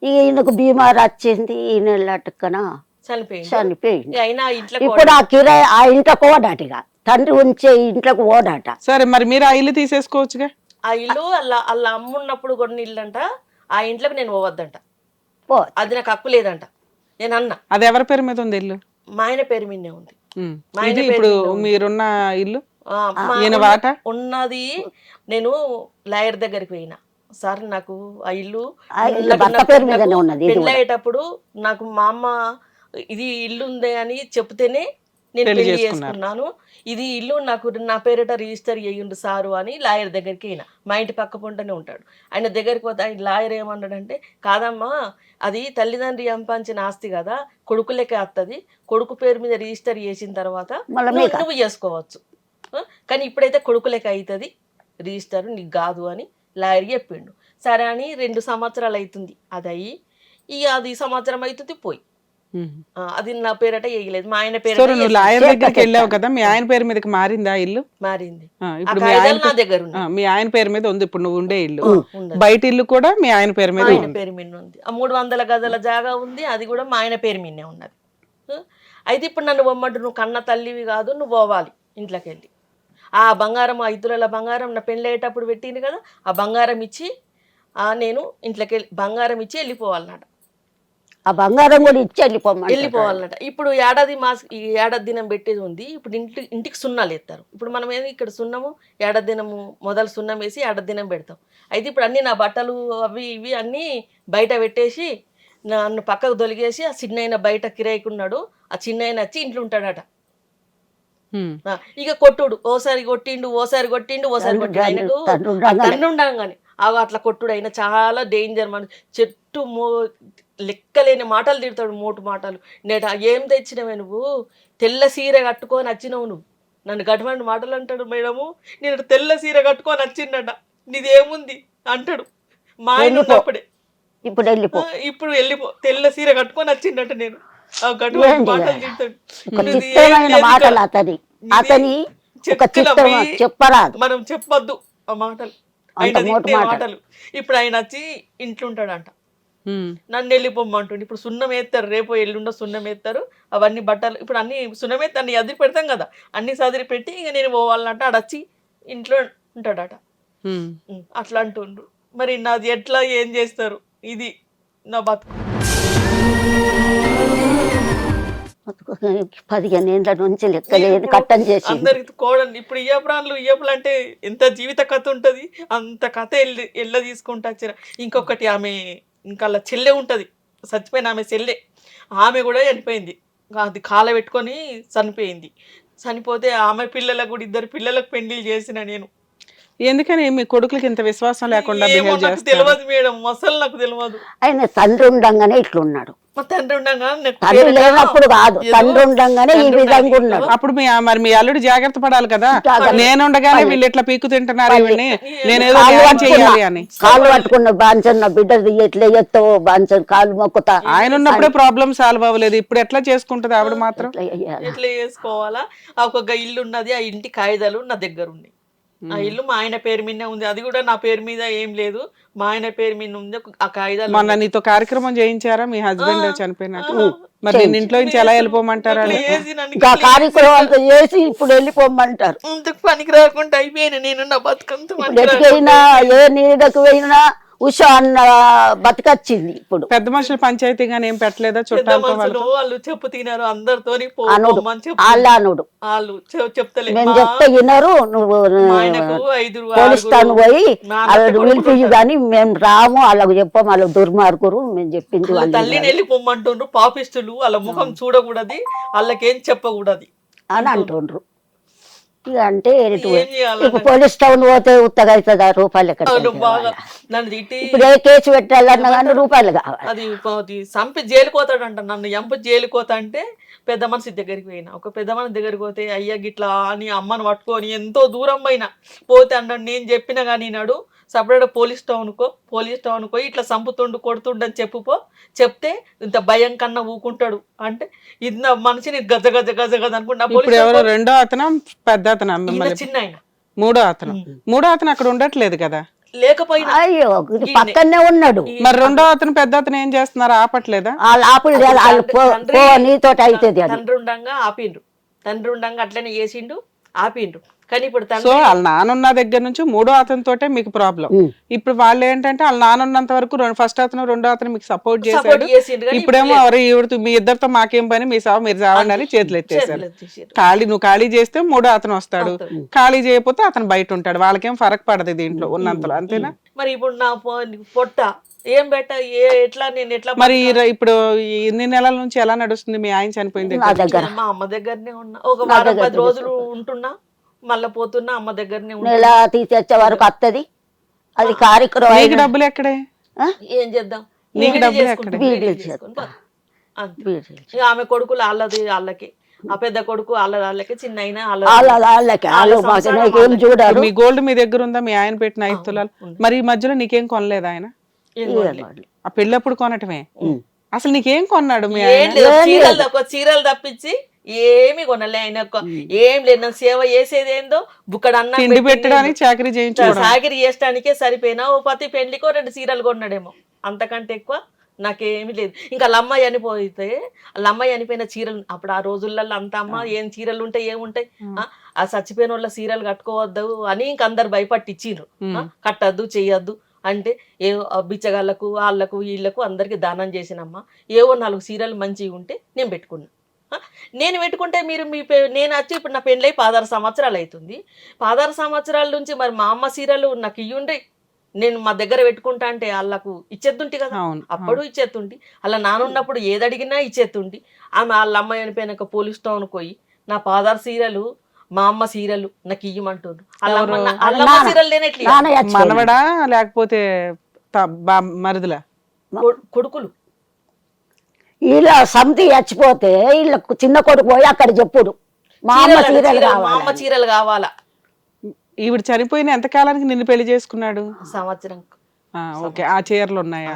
ఈయనకు బీమారు వచ్చింది, ఈ నెలటక్కన చనిపోయింది. ఇప్పుడు ఆ కిరాయి ఆ ఇంట్లోకి ఓడాటిగా, తండ్రి ఉంచే ఇంట్లోకి ఓడాట. సరే మరి మీరు ఆ ఇల్లు తీసేసుకోవచ్చుగా. ఆ ఇల్లు వాళ్ళ అమ్మున్నప్పుడు కొన్ని ఇల్లు అంట, ఆ ఇంట్లోకి నేను పోవద్దంట, అది నాకు హక్కు లేదంట. నేను అన్నా, అది ఎవరి పేరు మీద ఉంది ఇల్లు? మా ఆయన పేరు మీదే ఉంది. ఇప్పుడు మీరున్న ఇల్లు ఉన్నది. నేను లాయర్ దగ్గరికి పోయినా, సార్ నాకు ఆ ఇల్లు పెళ్ళి అయ్యేటప్పుడు నాకు మా అమ్మ ఇది ఇల్లు ఉంది అని చెప్తేనే నేను పెళ్లి చేసుకున్నాను, ఇది ఇల్లు నాకు నా పేరిట రిజిస్టర్ చేయండు సారు అని లాయర్ దగ్గరికి అయినా. మా ఇంటి పక్క పొంటనే ఉంటాడు. ఆయన దగ్గరికి పోతే ఆయన లాయర్ ఏమన్నాడంటే, కాదమ్మా అది తల్లిదండ్రి సంపాదించిన ఆస్తి కదా, కొడుకులకే వస్తుంది, కొడుకు పేరు మీద రిజిస్టర్ చేసిన తర్వాత నువ్వు చేసుకోవచ్చు, కానీ ఇప్పుడైతే కొడుకులకే అవుతుంది రిజిస్టర్, నీకు కాదు అని లాయర్ చెప్పిండు. సరే అని 2 సంవత్సరాలు అవుతుంది అది అయ్యి. ఇక అది సంవత్సరం అవుతుంది పోయి, అది నా పేరట వేయలేదు, మా ఆయన పేరు. లాయర్ దగ్గరికి వెళ్ళావు కదా, మీ ఆయన పేరు మీదకి మారిందా ఇల్లు? మారింది. ఇప్పుడు నా దగ్గర మీ ఆయన పేరు మీద ఉంది ఇప్పుడు నువ్వు ఉండే ఇల్లు. బయట ఇల్లు కూడా మీ ఆయన పేరు మీద ఉంది. ఆ 300 గజాల జాగా ఉంది, అది కూడా మా ఆయన పేరు మీదే ఉన్నది. అయితే ఇప్పుడు నన్ను బొమ్మడు, నువ్వు కన్న తల్లివి కాదు, నువ్వు పోవాలి ఇంట్లోకి వెళ్ళి. ఆ బంగారం, 5 తులాల బంగారం నా పెళ్ళి అయ్యేటప్పుడు పెట్టింది కదా, ఆ బంగారం ఇచ్చి నేను ఇంట్లోకి బంగారం ఇచ్చి వెళ్ళిపోవాలన్నట. ఆ బంగారం కూడా ఇచ్చి వెళ్ళిపోవాలన్నట. ఇప్పుడు ఈ ఏడాది దినం పెట్టేది ఉంది. ఇప్పుడు ఇంటికి సున్నాలు ఎత్తారు. ఇప్పుడు మనం ఏది ఇక్కడ సున్నము ఏడాది దినము మొదలు సున్నం వేసి ఏడాది దినం పెడతాం. అయితే ఇప్పుడు అన్ని నా బట్టలు అవి ఇవి అన్నీ బయట పెట్టేసి నన్ను పక్కకు దొలిగేసి ఆ చిన్న బయట కిరాయికున్నాడు, ఆ చిన్న వచ్చి ఇంట్లో ఉంటాడట. ఇక కొట్టుడు, ఓసారి కొట్టిండు ఓసారి కొట్టిండు. ఆయనకు తండ్రి ఉండగానే అట్లా కొట్టుడు అయినా చాలా డేంజర్. మన చెట్టు లెక్కలేని మాటలు తిడతాడు, మోటు మాటలు. నేట ఏం తెచ్చినవే నువ్వు, తెల్ల సీర కట్టుకొని వచ్చినావు నువ్వు, నన్ను గటువంటి మాటలు అంటాడు. మేడము నేను తెల్ల సీర కట్టుకొని వచ్చిండట, నీదేముంది అంటాడు. మా ఆయన ఉన్నప్పుడే, ఇప్పుడు వెళ్ళిపో, ఇప్పుడు వెళ్ళిపో, తెల్ల సీర కట్టుకొని వచ్చిండట. నేను గటువంటి మాటలు తింటాడు. ఒక చిత్రమైన మాటలు అతని ఒక చిత్రం చెప్పరాదు, మనం చెప్పొద్దు ఆ మాటలు, ఆయన తిట్టే మాటలు. ఇప్పుడు ఆయన వచ్చి ఇంట్లో ఉంటాడంట, నన్ను వెళ్ళిపోమ్మంటుండే. ఇప్పుడు సున్నం వేస్తారు, రేపు ఎల్లుండో సున్నం వేస్తారు, అవన్నీ బట్టలు ఇప్పుడు అన్ని సున్నం వేస్తే అన్ని అదిరి పెడతాం కదా, అన్ని సదిరి పెట్టి ఇంక నేను పోవాలంటే ఆడొచ్చి ఇంట్లో ఉంటాడట. అట్లా అంటుండ్రు. మరి నాది ఎట్లా ఏం చేస్తారు, ఇది నా బతుకు. 15 ఏళ్ళ నుంచి లెక్కలేదు కట్టం చేసి అందరికి కోడలు ఇప్పుడు ఇయ్యపులు అంటే ఎంత జీవిత కథ ఉంటది, అంత కథ ఎల్ల తీసుకుంటా వచ్చిన. ఇంకొకటి ఆమె ఇంకా అలా చెల్లె ఉంటది, చచ్చిపోయిన ఆమె చెల్లె, ఆమె కూడా చనిపోయింది. అది కాల పెట్టుకొని చనిపోయింది. చనిపోతే ఆమె పిల్లలకు కూడా 2 పిల్లలకు పెళ్లి చేసిన నేను. ఎందుకని మీ కొడుకులకి ఇంత విశ్వాసం లేకుండా నాకు తెలియదు మేడం, అసలు నాకు తెలియదు. ఆయన తండ్రి ఉండంగానే ఇట్లున్నాడు, మా తండ్రి ఉండగా తండ్రి లేనప్పుడు కాదు, తండ్రి ఉండంగానే ఈ విధంగా ఉన్నాడు. అప్పుడు మరి మీ అల్లుడు జాగ్రత్త పడాలి కదా, నేనుండగానే వీళ్ళు ఎట్లా పీకు తింటున్నారు, నేనేదో చేయాలి అని. కాళ్ళు పట్టుకున్న బాంచన్న బిడ్డ ఎట్లా ఎత్తావో బాంచన్ కాళ్ళు మొక్కుతా. ఆయన ఉన్నప్పుడే ప్రాబ్లం సాల్వ్ అవ్వలేదు, ఇప్పుడు ఎట్లా చేసుకుంటది ఆవిడ మాత్రం? ఎట్లా చేసుకోవాలా? ఒక ఇల్లు ఉన్నది, ఆ ఇంటి కాగితాలు నా దగ్గర ఉన్నాయి. ఆ ఇల్లు మా ఆయన పేరు మీద ఉంది, అది కూడా నా పేరు మీద ఏం లేదు, మా ఆయన పేరు మీద ఉంది. ఆ కాగితాలు మొన్న నీతో కార్యక్రమం చేయించారా మీ హస్బెండ్ చనిపోయినట్టు? మరి నేను ఇంట్లో నుంచి ఎలా వెళ్ళిపోమంటారా? కార్యక్రమం చేసి ఇప్పుడు వెళ్ళిపోమంటారు. పనికి రాకుండా అయిపోయినా నేను, నా బతుకంతా ఎటుకైనా ఏ నీడకు పోయినా ఉషా అన్న బతికొచ్చింది. ఇప్పుడు పెద్ద మనుషులు పంచాయతీగానే ఏం పెట్టలేదా? చుట్టాలు వాళ్ళు చెప్పు తినారు అందరితో, వాళ్ళు చెప్తలేదు, నేను చెప్తే వినరు. నువ్వు పోలీస్ స్టేషన్ పోయి వాళ్ళని పిలిపి కానీ మేము రాము, వాళ్ళకు చెప్పాము, వాళ్ళకి దుర్మార్గురు, మేము చెప్పింది. తల్లిని వెళ్ళిపోమంటుండ్రు, పాపిస్తులు, వాళ్ళ ముఖం చూడకూడదు, వాళ్ళకేం చెప్పకూడదు అని అంటుండ్రు. ఇక అంటే ఇప్పుడు పోలీస్ టౌన్ పోతే ఉత్తగా అవుతుంది, రూపాయలు ఎక్కడ ఇప్పుడు ఏ కేసు పెట్టాలన్నా కానీ రూపాయలు కావాలి. అది చంపి జైలుకోతాడంట, నన్ను ఎంప జైలుకోతా అంటే పెద్ద మనిషి దగ్గరికి పోయినా. ఒక పెద్ద మనిషి దగ్గరికి పోతే అయ్యా గిట్లా అని అమ్మను పట్టుకొని ఎంతో దూరం పోయినా, పోతే అన్నాడు నేను చెప్పినా కానీ నాడు సపరేట్ పోలీస్ టౌన్ పోయి ఇట్లా చంపుతుండు కొడుతుండని చెప్తే ఇంత భయం కన్నా ఊకుంటాడు అంటే, ఇది నా మనిషిని గజ గజ గజ గజ అనుకుంటా. రెండో అతను పెద్ద అతను చిన్న ఆయన, మూడో అతను అక్కడ ఉండట్లేదు కదా, లేకపోయినా అయ్యో పక్కనే ఉన్నాడు. మరి రెండో అతను పెద్ద అతను ఏం చేస్తున్నారు, ఆపట్లేదా? నీతో అవుతుంది. తండ్రి ఉండంగా ఆపిండ్రు, తండ్రి ఉండంగా అట్లనే చేసిండు, ఆపిండ్రు. కానీ ఇప్పుడు సో వాళ్ళ నానున్న దగ్గర నుంచి మూడో అతని తోటే మీకు ప్రాబ్లం. ఇప్పుడు వాళ్ళు ఏంటంటే వాళ్ళ నానున్నంత వరకు ఫస్ట్ అతను రెండో అతను మీకు సపోర్ట్ చేశాడు. ఇప్పుడేమో మీ ఇద్దరితో మాకేం పని, మీ సావు మీరు చావండి అని చేతులు ఎత్తేసారు. నువ్వు ఖాళీ చేస్తే మూడో అతను వస్తాడు, ఖాళీ చేయకపోతే అతను బయట ఉంటాడు, వాళ్ళకేం ఫరక్ పడదు దీంట్లో ఉన్నంతలో, అంతేనా? మరి ఇప్పుడు నా పొట్ట ఏం బెట్ట ఎట్లా నేను ఎట్లా మరి ఇప్పుడు ఇన్ని నెలల నుంచి ఎలా నడుస్తుంది? మీ ఆయన చనిపోయింది మా అమ్మ దగ్గరనే ఉన్నా, ఒక వారం 10 రోజులు ఉంటున్నా, మళ్ళా పోతున్నా అమ్మ దగ్గరనే నెల తీసేచ్చే వరకు వస్తుంది. అది కార్యక్రమం. డబ్బులు ఎక్కడే? ఏం చేద్దాం, ఆమె కొడుకులు వాళ్ళకి, ఆ పెద్ద కొడుకు వాళ్ళకి, చిన్న అయినా ఏం చూడాలి. మీ గోల్డ్ మీ దగ్గర ఉందా? మీ ఆయన పెట్టిన 5 తులాలు. మరి ఈ మధ్యలో నీకేం కొనలేదు ఆయన? ఆ పెళ్ళప్పుడు కొనటమే. అసలు నీకేం కొన్నాడు మీ ఆయన? చీరలు తప్పించి ఏమి కొనలే ఆయన, ఏం లేదు. నన్ను సేవ చేసేది ఏందో బుక్కడ అన్న తిండి పెట్టడానికి చాకరీ చేయడానికే సరిపోయినా, ఓ పతి పెళ్లికో 2 చీరలు కొన్నాడేమో, అంతకంటే ఎక్కువ నాకేమి లేదు. ఇంకా వాళ్ళ అమ్మాయి చనిపోతే, వాళ్ళ అమ్మాయి చనిపోయిన చీరలు అప్పుడు ఆ రోజులలో అంత అమ్మ ఏం చీరలు ఉంటాయి ఏముంటాయి, ఆ చచ్చిపోయిన వాళ్ళ చీరలు కట్టుకోవద్దు అని ఇంక అందరు భయపట్టించిండ్రు, కట్టద్దు చెయ్యొద్దు అంటే. ఏ బిచ్చగాళ్ళకు వాళ్ళకు వీళ్ళకు అందరికి దానం చేసినమ్మా, ఏవో 4 చీరలు మంచిగా ఉంటే నేను పెట్టుకున్నా. నేను పెట్టుకుంటే మీరు నేను వచ్చి ఇప్పుడు నా పెళ్ళై 16 సంవత్సరాలు అవుతుంది. 16 సంవత్సరాల నుంచి మరి మా అమ్మ చీరలు నాకు ఇయ్యుండే, నేను మా దగ్గర పెట్టుకుంటా అంటే వాళ్ళకు ఇచ్చేద్దుంటి కదా, అప్పుడు ఇచ్చేద్దుంటి. అలా నానున్నప్పుడు ఏది అడిగినా ఇచ్చేద్దుంటి. ఆమె వాళ్ళ అమ్మాయి అనిపోయినాక పోలీస్ టౌన్ పోయి నా 16 చీరలు మా అమ్మ చీరలు నాకు ఇయ్యమంటుండ్రు. అల్లమ్మ చీరలు మనవడా లేకపోతే మరుదులా? కొడుకులు వీళ్ళ సమితి చచ్చిపోతే వీళ్ళ చిన్న కొడుకు పోయి అక్కడ చెప్పుడు మా అమ్మ చీరలు మా అమ్మ చీరలు కావాలా. ఈవిడ చనిపోయిన ఎంత కాలానికి నిన్ను పెళ్లి చేసుకున్నాడు? సంవత్సరం. ఓకే, ఆ చీరలు ఉన్నాయా?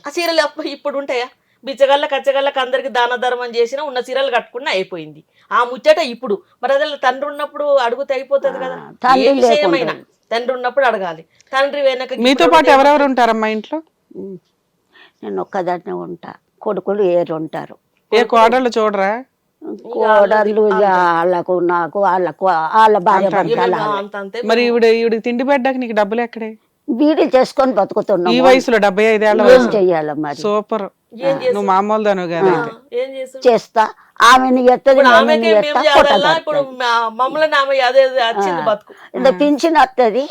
ఆ చీరలు ఇప్పుడు ఉంటాయా? బిచ్చగళ్ళ కచ్చగళ్ళకి అందరికి దాన ధర్మం చేసినా ఉన్న చీరలు కట్టుకున్నా అయిపోయింది. ఆ ముచ్చట ఇప్పుడు మరి అదే తండ్రి ఉన్నప్పుడు అడుగుతే అయిపోతుంది కదా. ఏ విషయమైనా తండ్రి ఉన్నప్పుడు అడగాలి. తండ్రి వెనక మీతో పాటు ఎవరెవరు ఉంటారమ్మా ఇంట్లో? నేను ఒక్కదాన్నే ఉంటా, కొడుకులు ఏరు ఉంటారు. ఏ కోడళ్ళు చూడరా? కోడళ్ళు వాళ్ళకు నాకు వాళ్ళ భార్య భర్తలు. మరి ఈవిడ తిండి పెట్టడానికి నీకు డబ్బులు ఎక్కడే? బీడీలు చేసుకొని బతుకుతున్నాం. ఈ వయసులో 75 ఏళ్ళ ఏం చెయ్యాలి మరి? సూపర్, నువ్వు మామూలు దాను కదా. ఏం చేస్తావు? చేస్తా, ఆమెను ఎత్తది ఇప్పుడు మమ్మల్ని ఆమె అదే వచ్చింది బతుకు. ఇంత పింఛన్ వస్తుంది.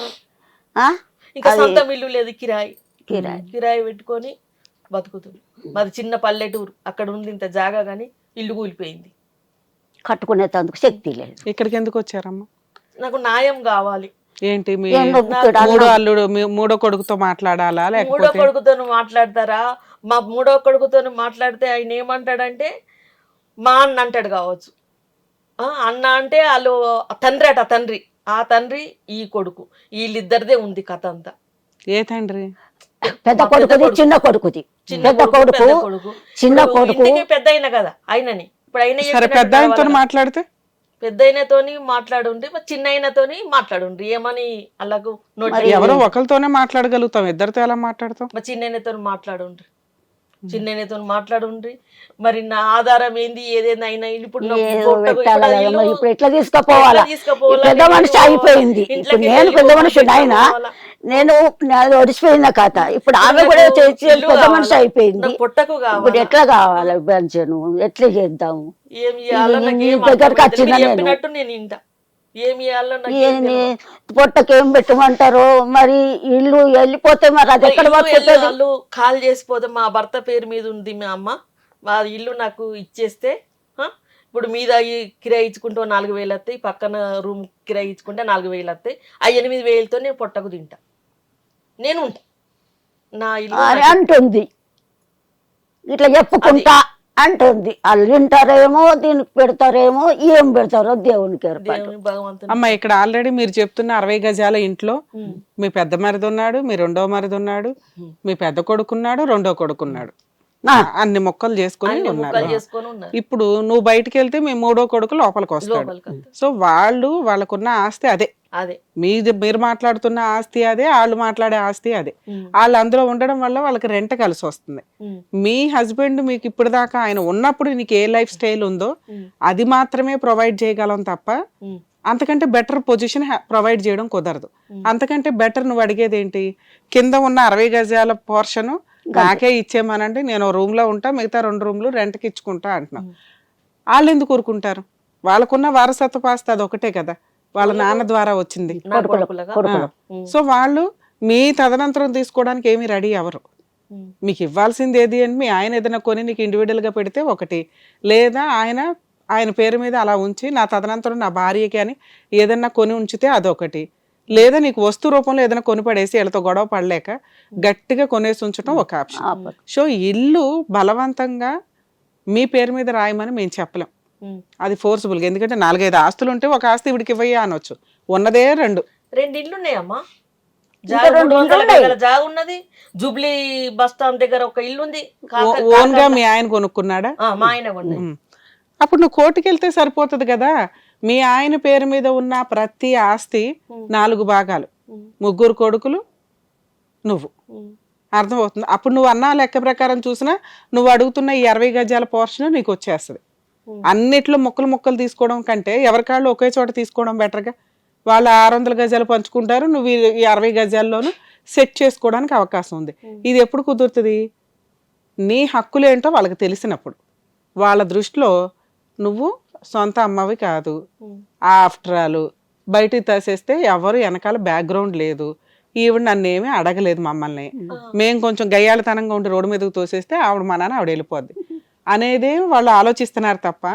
ఇంకా సొంతం ఇల్లు లేదు, కిరాయి కిరాయి కిరాయి పెట్టుకొని బతుకుతుంది. మాది చిన్న పల్లెటూరు, అక్కడ ఉంది ఇంత జాగా గానీ ఇల్లు కూలిపోయింది. కట్టుకునేందుకు శక్తి లేదు. ఇక్కడికి ఎందుకు వచ్చారమ్మా? నాకు న్యాయం కావాలి. ఏంటి మీ మూడో అల్లుడు మూడో కొడుకుతో మాట్లాడాలా మూడో లేకపోతే? కొడుకుతో మాట్లాడతారా? మా మూడో కొడుకుతో మాట్లాడితే ఆయన ఏమంటాడంటే మా అన్న అంటాడు కావచ్చు. అన్న అంటే వాళ్ళు తండ్రి అట, తండ్రి ఆ తండ్రి ఈ కొడుకు వీళ్ళిద్దరిదే ఉంది కథ అంతా. ఏ తండ్రి? పెద్ద కొడుకుది చిన్న కొడుకుది. పెద్ద కొడుకు చిన్న కొడుకు పెద్ద అయిన కదా ఆయనని. ఇప్పుడు సరే, పెద్ద ఆయనతో మాట్లాడితే పెద్ద అయినతోని మాట్లాడుండ్రి, చిన్న అయినతోని మాట్లాడుండ్రి. ఏమని అలాగూ ఎవరో ఒకరితోనే మాట్లాడగలుగుతాం, ఇద్దరితో ఎలా మాట్లాడతాం? మా చిన్నతో మాట్లాడుండ్రి, చిన్నతో మాట్లాడుండ్రి. మరి నా ఆధారం ఏంది ఏదైనా అయినా ఇప్పుడు ఇప్పుడు ఎట్లా తీసుకుపోవాలా? పెద్ద మనిషి అయిపోయింది. ఇప్పుడు నేను పెద్ద మనిషి, ఆయన నేను ఒడిసిపోయిన కథ. ఇప్పుడు ఆమె కూడా పెద్ద మనిషి అయిపోయింది. ఇప్పుడు ఎట్లా కావాలి? పెన్షన్ ఎట్లా చేద్దాము? దగ్గరకు వచ్చిన పొట్టకేం పెట్టమంటారు మరి? ఇల్లు వెళ్ళిపోతే మరి అది ఎక్కడ వాళ్ళు కాల్ చేసిపోతే మా భర్త పేరు మీద ఉంది మా అమ్మ, మా ఇల్లు నాకు ఇచ్చేస్తే ఇప్పుడు మీద కిరాయి ఇచ్చుకుంటే 4,000 వస్తాయి, పక్కన రూమ్ కిరాయి ఇచ్చుకుంటే 4,000 వస్తాయి. ఆ 8,000తో నేను పొట్టకు తింటా, నేను ఉంటా, నా ఇల్లు అంటుంది. ఇట్లా చెప్పుకుంటా అంటుంది. వాళ్ళు తింటారేమో, దీనికి పెడతారేమో, ఏం పెడతారో దేవునికి భగవంతుని. అమ్మ, ఇక్కడ ఆల్రెడీ మీరు చెప్తున్న 60 గజాల ఇంట్లో మీ పెద్ద మరిది ఉన్నాడు, మీ రెండో మరిది ఉన్నాడు, మీ పెద్ద కొడుకున్నాడు, రెండో కొడుకున్నాడు, అన్ని మొక్కలు చేసుకుని ఉన్నారు. ఇప్పుడు నువ్వు బయటికి వెళ్తే మీ మూడో కొడుకు లోపలికి వస్తాడు. సో వాళ్ళకున్న ఆస్తి అదే, మీరు మాట్లాడుతున్న ఆస్తి అదే, వాళ్ళు మాట్లాడే ఆస్తి అదే. వాళ్ళు అందులో ఉండడం వల్ల వాళ్ళకి రెంట్ కలిసి వస్తుంది. మీ హస్బెండ్ మీకు ఇప్పుడు దాకా ఆయన ఉన్నప్పుడు నీకు ఏ లైఫ్ స్టైల్ ఉందో అది మాత్రమే ప్రొవైడ్ చేయగలం తప్ప అంతకంటే బెటర్ పొజిషన్ ప్రొవైడ్ చేయడం కుదరదు. అంతకంటే బెటర్ నువ్వు అడిగేది ఏంటి? కింద ఉన్న 60 గజాల పోర్షన్ నాకే ఇచ్చేమనంటే నేను రూమ్ లో ఉంటా, మిగతా 2 రూమ్లు రెంట్కి ఇచ్చుకుంటా అంటున్నాం. వాళ్ళు ఎందుకు ఊరుకుంటారు? వాళ్ళకున్న వారసత్వ ఆస్తి అది ఒకటే కదా, వాళ్ళ నాన్న ద్వారా వచ్చింది. సో వాళ్ళు మీ తదనంతరం తీసుకోవడానికి ఏమి రెడీ ఎవరు. మీకు ఇవ్వాల్సింది ఏది అని మీ ఆయన ఏదైనా కొని నీకు ఇండివిజువల్ గా పెడితే ఒకటి, లేదా ఆయన పేరు మీద అలా ఉంచి నా తదనంతరం నా భార్యకి అని ఏదన్నా కొని ఉంచితే అదొకటి, లేదా నీకు వస్తు రూపంలో ఏదైనా కొనిపడేసి వీళ్ళతో గొడవ పడలేక గట్టిగా కొనేసి ఉంచడం ఒక ఆప్షన్. సో ఇల్లు బలవంతంగా మీ పేరు మీద రాయమని మేము చెప్పలేం, అది ఫోర్స్ఫుల్గా. ఎందుకంటే 4-5 ఆస్తులు ఉంటే ఒక ఆస్తి ఇవిడికి ఇవ్వయ్యా అనొచ్చు. ఉన్నదే 2 ఇల్లు ఉన్నాయమ్మా, జాగా ఉన్నది. జూబ్లీ బస్ స్టాండ్ దగ్గర ఒక ఇల్లు ఉంది, ఓన్ గా మీ ఆయన కొనుక్కున్నాడా? మా ఆయన కొన్నది. అప్పుడు నువ్వు కోర్టుకి వెళ్తే సరిపోతుంది కదా. మీ ఆయన పేరు మీద ఉన్న ప్రతి ఆస్తి 4 భాగాలు, 3 కొడుకులు, నువ్వు, అర్థమవుతుంది. అప్పుడు నువ్వు అన్న లెక్క ప్రకారం చూసినా నువ్వు అడుగుతున్న ఈ 60 గజాల పోర్షన్ నీకు వచ్చేస్తుంది. అన్నిట్లో ముక్కలు తీసుకోవడం కంటే ఎవరికాళ్ళు ఒకే చోట తీసుకోవడం బెటర్గా. వాళ్ళు 600 గజాలు పంచుకుంటారు, నువ్వు ఈ 60 గజాల్లోనూ సెట్ చేసుకోవడానికి అవకాశం ఉంది. ఇది ఎప్పుడు కుదురుతుంది? నీ హక్కులు ఏంటో వాళ్ళకి తెలిసినప్పుడు. వాళ్ళ దృష్టిలో నువ్వు సొంత అమ్మవి కాదు, ఆఫ్టర్ ఆల్ బయటికి తోసేస్తే ఎవరు వెనకాల బ్యాక్గ్రౌండ్ లేదు, ఈవిడ నన్నేమీ అడగలేదు మమ్మల్ని, మేము కొంచెం గయ్యాళతనంగా ఉండి రోడ్డు మీదకి తోసేస్తే ఆవిడ మా నాన్న ఆవిడ వెళ్ళిపోద్ది అనేదే వాళ్ళు ఆలోచిస్తున్నారు తప్ప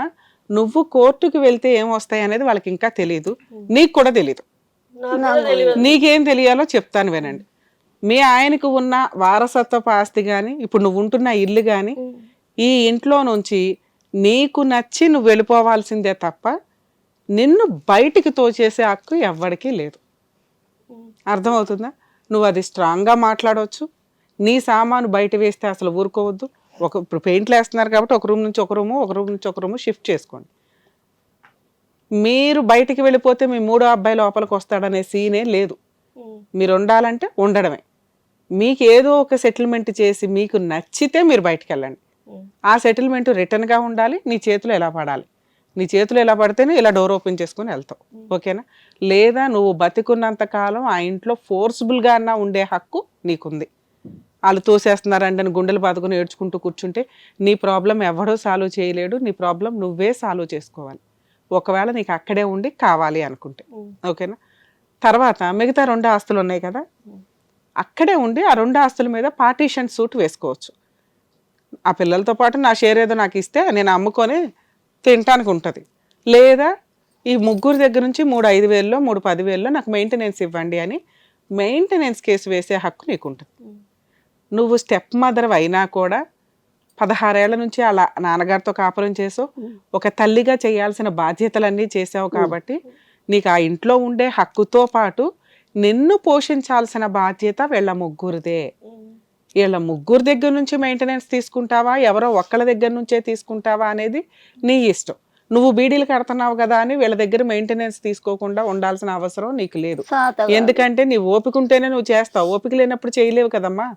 నువ్వు కోర్టుకు వెళ్తే ఏం వస్తాయి అనేది వాళ్ళకి ఇంకా తెలియదు, నీకు కూడా తెలీదు. నీకేం తెలియాలో చెప్తాను వినండి. మీ ఆయనకు ఉన్న వారసత్వపు ఆస్తి కానీ ఇప్పుడు నువ్వు ఉంటున్న ఇల్లు కానీ ఈ ఇంట్లో నుంచి నీకు నచ్చి నువ్వు వెళ్ళిపోవాల్సిందే తప్ప నిన్ను బయటికి తోచేసే హక్కు ఎవ్వడికి లేదు. అర్థమవుతుందా? నువ్వు అది స్ట్రాంగ్గా మాట్లాడవచ్చు. నీ సామాను బయట వేస్తే అసలు ఊరుకోవద్దు. ఇప్పుడు పెయింట్లు వేస్తున్నారు కాబట్టి ఒక రూమ్ నుంచి ఒక రూము, ఒక రూమ్ నుంచి ఒక రూము షిఫ్ట్ చేసుకోండి. మీరు బయటికి వెళ్ళిపోతే మీ మూడో అబ్బాయి లోపలికి వస్తాడనే సీనే లేదు. మీరు ఉండాలంటే ఉండడమే. మీకు ఏదో ఒక సెటిల్మెంట్ చేసి మీకు నచ్చితే మీరు బయటికి వెళ్ళండి. ఆ సెటిల్మెంట్ రిటర్న్గా ఉండాలి. నీ చేతిలో ఎలా పడాలి, నీ చేతిలో ఎలా పడితేనే ఇలా డోర్ ఓపెన్ చేసుకుని వెళ్తావు. ఓకేనా? లేదా నువ్వు బతికున్నంత కాలం ఆ ఇంట్లో ఫోర్స్బుల్గా అన్నా ఉండే హక్కు నీకుంది. వాళ్ళు తోసేస్తున్నారంటే అని గుండెలు బాదుకుని ఏడ్చుకుంటూ కూర్చుంటే నీ ప్రాబ్లం ఎవడో సాల్వ్ చేయలేడు. నీ ప్రాబ్లం నువ్వే సాల్వ్ చేసుకోవాలి, ఒకవేళ నీకు అక్కడే ఉండి కావాలి అనుకుంటే. ఓకేనా? తర్వాత మిగతా 2 ఆస్తులు ఉన్నాయి కదా, అక్కడే ఉండి ఆ 2 ఆస్తుల మీద పార్టీషన్ సూట్ వేసుకోవచ్చు. ఆ పిల్లలతో పాటు నా షేర్ ఏదో నాకు ఇస్తే నేను అమ్ముకొని తినటానికి ఉంటుంది. లేదా ఈ ముగ్గురు దగ్గర నుంచి 3 5,000లో 3 10,000లో నాకు మెయింటెనెన్స్ ఇవ్వండి అని మెయింటెనెన్స్ కేసు వేసే హక్కు నీకు ఉంటుంది. నువ్వు స్టెప్ మదర్ అయినా కూడా 16 ఏళ్ల నుంచి అలా నాన్నగారితో కాపురం చేసావు, ఒక తల్లిగా చేయాల్సిన బాధ్యతలన్నీ చేసావు కాబట్టి నీకు ఆ ఇంట్లో ఉండే హక్కుతో పాటు నిన్ను పోషించాల్సిన బాధ్యత వీళ్ళ ముగ్గురిదే. వీళ్ళ ముగ్గురు దగ్గర నుంచి మెయింటెనెన్స్ తీసుకుంటావా, ఎవరో ఒక్కళ్ళ దగ్గర నుంచే తీసుకుంటావా అనేది నీ ఇష్టం. నువ్వు బీడీలు కడుతున్నావు కదా అని వీళ్ళ దగ్గర మెయింటెనెన్స్ తీసుకోకుండా ఉండాల్సిన అవసరం నీకు లేదు. ఎందుకంటే నీ ఓపిక ఉంటేనే నువ్వు చేస్తావు, ఓపిక లేనప్పుడు చేయలేవు కదమ్మా.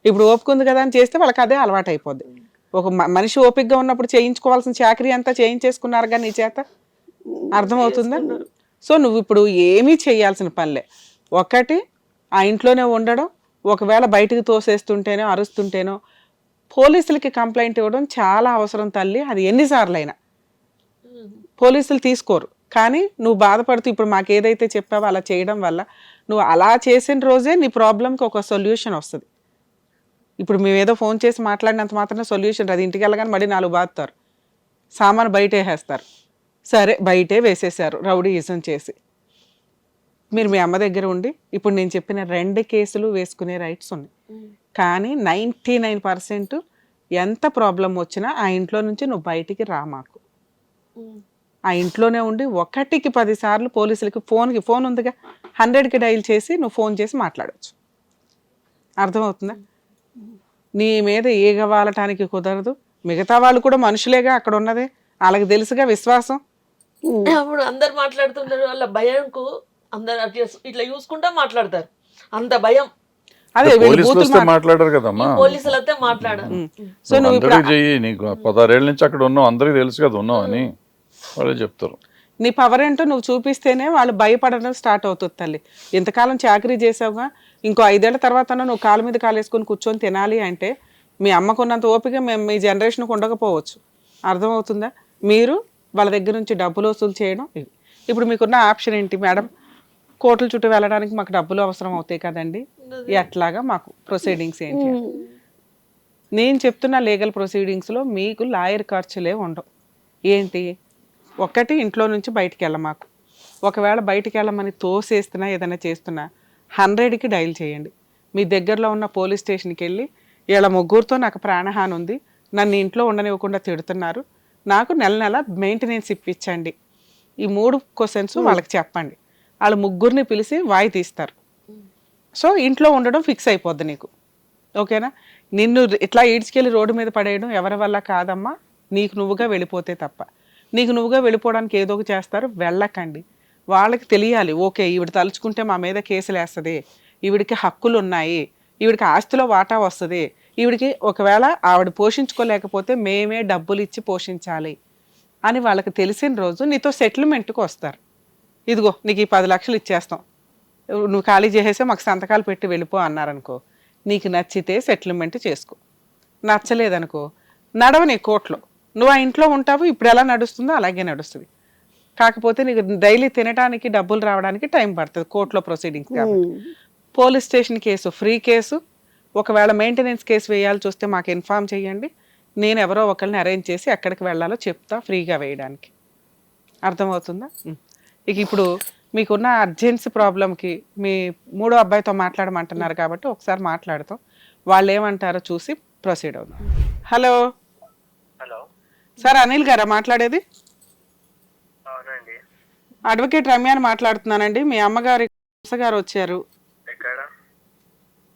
ఇప్పుడు ఓపిక ఉంది కదా అని చేస్తే వాళ్ళకి అదే అలవాటు అయిపోద్ది. ఒక మనిషి ఓపికగా ఉన్నప్పుడు చేయించుకోవాల్సిన చాకరీ అంతా చేయించేసుకున్నారుగా నీ చేత. అర్థమవుతుందా? సో నువ్వు ఇప్పుడు ఏమీ చేయాల్సిన పనిలే. ఒకటి ఆ ఇంట్లోనే ఉండడం, ఒకవేళ బయటకు తోసేస్తుంటేనో అరుస్తుంటేనో పోలీసులకి కంప్లైంట్ ఇవ్వడం చాలా అవసరం తల్లి. అది ఎన్నిసార్లు అయినా పోలీసులు తీసుకోరు. కానీ నువ్వు బాధపడుతూ ఇప్పుడు మాకు ఏదైతే చెప్పావో అలా చేయడం వల్ల నువ్వు అలా చేసిన రోజే నీ ప్రాబ్లంకి ఒక సొల్యూషన్ వస్తుంది. ఇప్పుడు మేము ఏదో ఫోన్ చేసి మాట్లాడినంత మాత్రమే సొల్యూషన్ అది. ఇంటికి వెళ్ళగానే మళ్ళీ 4 బాదుతారు, సామాను బయటే వేస్తారు. సరే బయటే వేసేసారు రౌడీయిజం చేసి. మీరు మీ అమ్మ దగ్గర ఉండి ఇప్పుడు నేను చెప్పిన 2 కేసులు వేసుకునే రైట్స్ ఉన్నాయి. కానీ 99% ఎంత ప్రాబ్లం వచ్చినా ఆ ఇంట్లో నుంచి నువ్వు బయటికి రా. మాకు ఆ ఇంట్లోనే ఉండి 1కి 10 సార్లు పోలీసులకి ఫోన్ ఉందిగా 100కి డైల్ చేసి నువ్వు ఫోన్ చేసి మాట్లాడవచ్చు. అర్థమవుతుందా? నీ మీద ఈగ వాలటానికి కుదరదు. మిగతా వాళ్ళు కూడా మనుషులేగా అక్కడ ఉన్నదే, వాళ్ళకి తెలుసుగా విశ్వాసం. అప్పుడు అందరు మాట్లాడుతుంటారు, వాళ్ళ భయంకు అందరు ఇట్లా చూసుకుంటా మాట్లాడతారు. అంత భయం. అదే మాట్లాడారు కదమ్మా, పోలీసులతో మాట్లాడారు. సో నువ్వు చెయ్యి, నీకు 16 ఏళ్ళ నుంచి అక్కడ ఉన్నావు, అందరికి తెలుసు కదా ఉన్నావు అని వాళ్ళే చెప్తారు. నీ పవర్ ఏంటో నువ్వు చూపిస్తేనే వాళ్ళు భయపడడం స్టార్ట్ అవుతుంది తల్లి. ఇంతకాలం చాకరీ చేసావుగా, ఇంకో 5 ఏళ్ల తర్వాత నువ్వు కాలు మీద కాలు వేసుకొని కూర్చొని తినాలి అంటే మీ అమ్మకున్నంత ఓపిక మేము మీ జనరేషన్కి ఉండకపోవచ్చు. అర్థమవుతుందా? మీరు వాళ్ళ దగ్గర నుంచి డబ్బులు వసూలు చేయడం ఇవి. ఇప్పుడు మీకున్న ఆప్షన్ ఏంటి మేడం? కోర్టుల చుట్టూ వెళ్ళడానికి మాకు డబ్బులు అవసరం అవుతాయి కదండి, ఎట్లాగా మాకు ప్రొసీడింగ్స్ ఏంటి? నేను చెప్తున్న లీగల్ ప్రొసీడింగ్స్లో మీకు లాయర్ ఖర్చులే ఉండవు. ఏంటి? ఒకటి, ఇంట్లో నుంచి బయటికి వెళ్ళమాకు. ఒకవేళ బయటికి వెళ్ళమని తోసేస్తున్నా ఏదైనా చేస్తున్నా 100కి డైల్ చేయండి. మీ దగ్గరలో ఉన్న పోలీస్ స్టేషన్కి వెళ్ళి వీళ్ళ ముగ్గురితో నాకు ప్రాణహాని ఉంది, నన్ను ఇంట్లో ఉండనివ్వకుండా తిడుతున్నారు, నాకు నెల మెయింటెనెన్స్ ఇప్పించండి. ఈ 3 క్వశ్చన్స్ వాళ్ళకి చెప్పండి. వాళ్ళు ముగ్గురిని పిలిచి వాయి తీస్తారు. సో ఇంట్లో ఉండడం ఫిక్స్ అయిపోద్ది నీకు. ఓకేనా? నిన్ను ఇట్లా ఈడ్చుకెళ్ళి రోడ్డు మీద పడేయడం ఎవరి వల్ల కాదమ్మా, నీకు నువ్వుగా వెళ్ళిపోతే తప్ప. నీకు నువ్వుగా వెళ్ళిపోవడానికి ఏదో ఒక చేస్తారు, వెళ్ళకండి. వాళ్ళకి తెలియాలి, ఓకే ఈవిడ తలుచుకుంటే మా మీద కేసులు వేస్తుంది, ఈవిడికి హక్కులు ఉన్నాయి, ఈవిడికి ఆస్తిలో వాటా వస్తుంది, ఈవిడికి ఒకవేళ ఆవిడ పోషించుకోలేకపోతే మేమే డబ్బులు ఇచ్చి పోషించాలి అని వాళ్ళకి తెలిసిన రోజు నీతో సెటిల్మెంట్కి వస్తారు. ఇదిగో నీకు ఈ 10 లక్షలు ఇచ్చేస్తాం, నువ్వు ఖాళీ చేసేసే మాకు సంతకాలు పెట్టి వెళ్ళిపో అన్నారనుకో, నీకు నచ్చితే సెటిల్మెంట్ చేసుకో, నచ్చలేదనుకో నడవని కోర్టులో, నువ్వు ఆ ఇంట్లో ఉంటావు. ఇప్పుడు ఎలా నడుస్తుందో అలాగే నడుస్తుంది. కాకపోతే నీకు డైలీ తినడానికి డబ్బులు రావడానికి టైం పడుతుంది కోర్టులో ప్రొసీడింగ్స్ కాబట్టి. Police station case free case. ఒకవేళ మెయింటెనెన్స్ కేసు వేయాల్సి వస్తే మాకు ఇన్ఫామ్ చేయండి, నేను ఎవరో ఒకరిని అరేంజ్ చేసి ఎక్కడికి వెళ్ళాలో చెప్తా ఫ్రీగా వేయడానికి. అర్థమవుతుందా? ఇక ఇప్పుడు మీకున్న అర్జెన్సీ ప్రాబ్లంకి మీ మూడో అబ్బాయితో మాట్లాడమంటున్నారు కాబట్టి ఒకసారి మాట్లాడతాం, వాళ్ళు ఏమంటారో చూసి ప్రొసీడ్ అవుదాం. హలో హలో సార్, అనిల్ గారా మాట్లాడేది? అవునండి. అడ్వకేట్ రమ్య అని మాట్లాడుతున్నానండి. మీ అమ్మగారి గారు వచ్చారు, ఎక్కడ?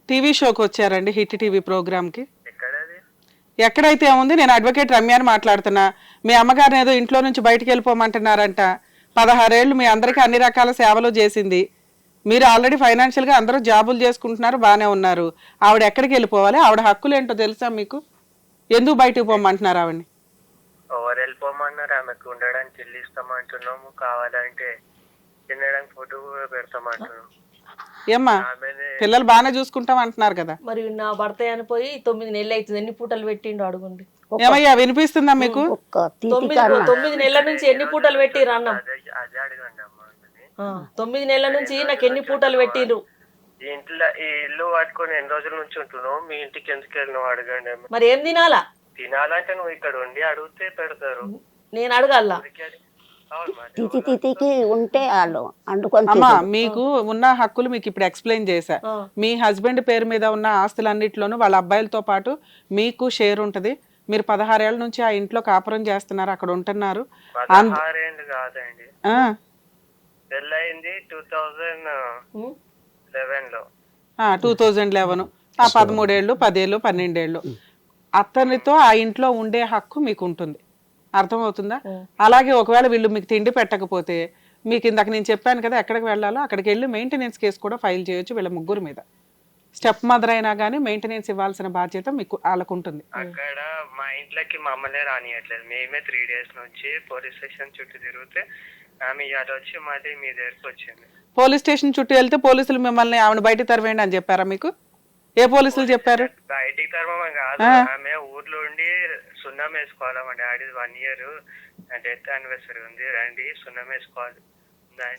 టీవీ షోకి వచ్చారండి, హిట్ టీవీ ప్రోగ్రామ్కి. ఎక్కడది? ఎక్కడైతే ఉంది, నేను అడ్వకేట్ రమ్య అని మాట్లాడుతున్నా. మీ అమ్మగారిని ఏదో ఇంట్లో నుంచి బయటికి వెళ్ళిపోమంటున్నారంట. 16 ఏళ్ళు మీ అందరికీ అన్ని రకాల సేవలు చేసింది. మీరు ఆల్రెడీ ఫైనాన్షియల్గా అందరూ జాబులు చేసుకుంటున్నారు, బాగానే ఉన్నారు. ఆవిడ ఎక్కడికి వెళ్ళిపోవాలి? ఆవిడ హక్కులు ఏంటో తెలుసా మీకు? ఎందుకు బయటకు పోమంటున్నారు ఆవిడని? ఎవరు వెళ్ళిపోమన్నారు? ఆమెకు ఉండడానికి ఇల్లు ఇస్తామంటున్నాము, కావాలంటే తినడానికి ఫుడ్ పెడతామంటున్నాం. ఏమ్మా, పిల్లలు బాగానే చూసుకుంటాం అంటున్నారు కదా. మరి నా భర్త చనిపోయి 9 నెలలు అవుతుంది, ఎన్ని పూటలు పెట్టిండు అడుగుండి. ఏమయ్యా, వినిపిస్తుందా మీకు? 9 నెలల నుంచి ఎన్ని పూటలు పెట్టిర్రు అన్నం? అదే అడగండి అమ్మా. 9 నెలల నుంచి నాకు ఎన్ని పూటలు పెట్టిర్రు? ఈ ఇల్లు పట్టుకొని ఎన్ని రోజుల నుంచి ఉంటున్నావు? మీ ఇంటికి ఎందుకు వెళ్ళినావు అడగండి. మరి ఏం తినాలా? తినాలంటే నువ్వు ఇక్కడ ఉండి అడిగితే పెడతారు. నేను అడగాల? తిథికి ఉంటే వాళ్ళు అండుకొని అమ్మా, మీకు ఉన్న హక్కులు మీకు ఇప్పుడు ఎక్స్ప్లెయిన్ చేశా. మీ హస్బెండ్ పేరు మీద ఉన్న ఆస్తులన్నిట్లోనూ వాళ్ళ అబ్బాయిలతో పాటు మీకు షేర్ ఉంటది. మీరు 16 ఏళ్ల నుంచి ఆ ఇంట్లో కాపురం చేస్తున్నారు, అక్కడ ఉంటున్నారు. 16 ఏళ్ళు కాదండి, పెళ్ళయింది 2011లో. 2011. 13 ఏళ్ళు, 10 ఏళ్ళు, 12 ఏళ్ళు అతనితో ఆ ఇంట్లో ఉండే హక్కు మీకు ఉంటుంది. అర్థమవుతుందా? అలాగే ఒకవేళ వీళ్ళు మీకు తిండి పెట్టకపోతే, మీకు ఇందాక నేను చెప్పాను కదా ఎక్కడికి వెళ్ళాలో అక్కడికి వెళ్ళి మెయింటెనెన్స్ కేసు కూడా ఫైల్ చేయొచ్చు వీళ్ళ ముగ్గురు మీద. స్టెప్ మదర్ అయినా కానీ మెయింటెనెన్స్ ఇవ్వాల్సిన బాధ్యత మీకు వాళ్ళకు ఉంటుంది. అక్కడ మా ఇంట్లోకి మమ్మల్ని రానియట్లేదు. మేమే 3 డేస్ నుంచి పోలీస్ స్టేషన్ చుట్టూ తిరిగితే ఆమె ఇవాళ వచ్చి మళ్ళీ మీ దగ్గరకు వచ్చింది. పోలీస్ స్టేషన్ చుట్టూ వెళ్తే పోలీసులు మిమ్మల్ని ఆవిడ బయట తరవేయండి అని చెప్పారా మీకు? ఏ పోలీసులు చెప్పారు? బయటికి తరమని కాదు, ఆమె ఊర్లో ఉండి సున్నం వేసుకోవాలి. మా డాడీ 1 year డెత్ యానివర్సరీ ఉంది, రండి సున్నం వేసుకోవాలి.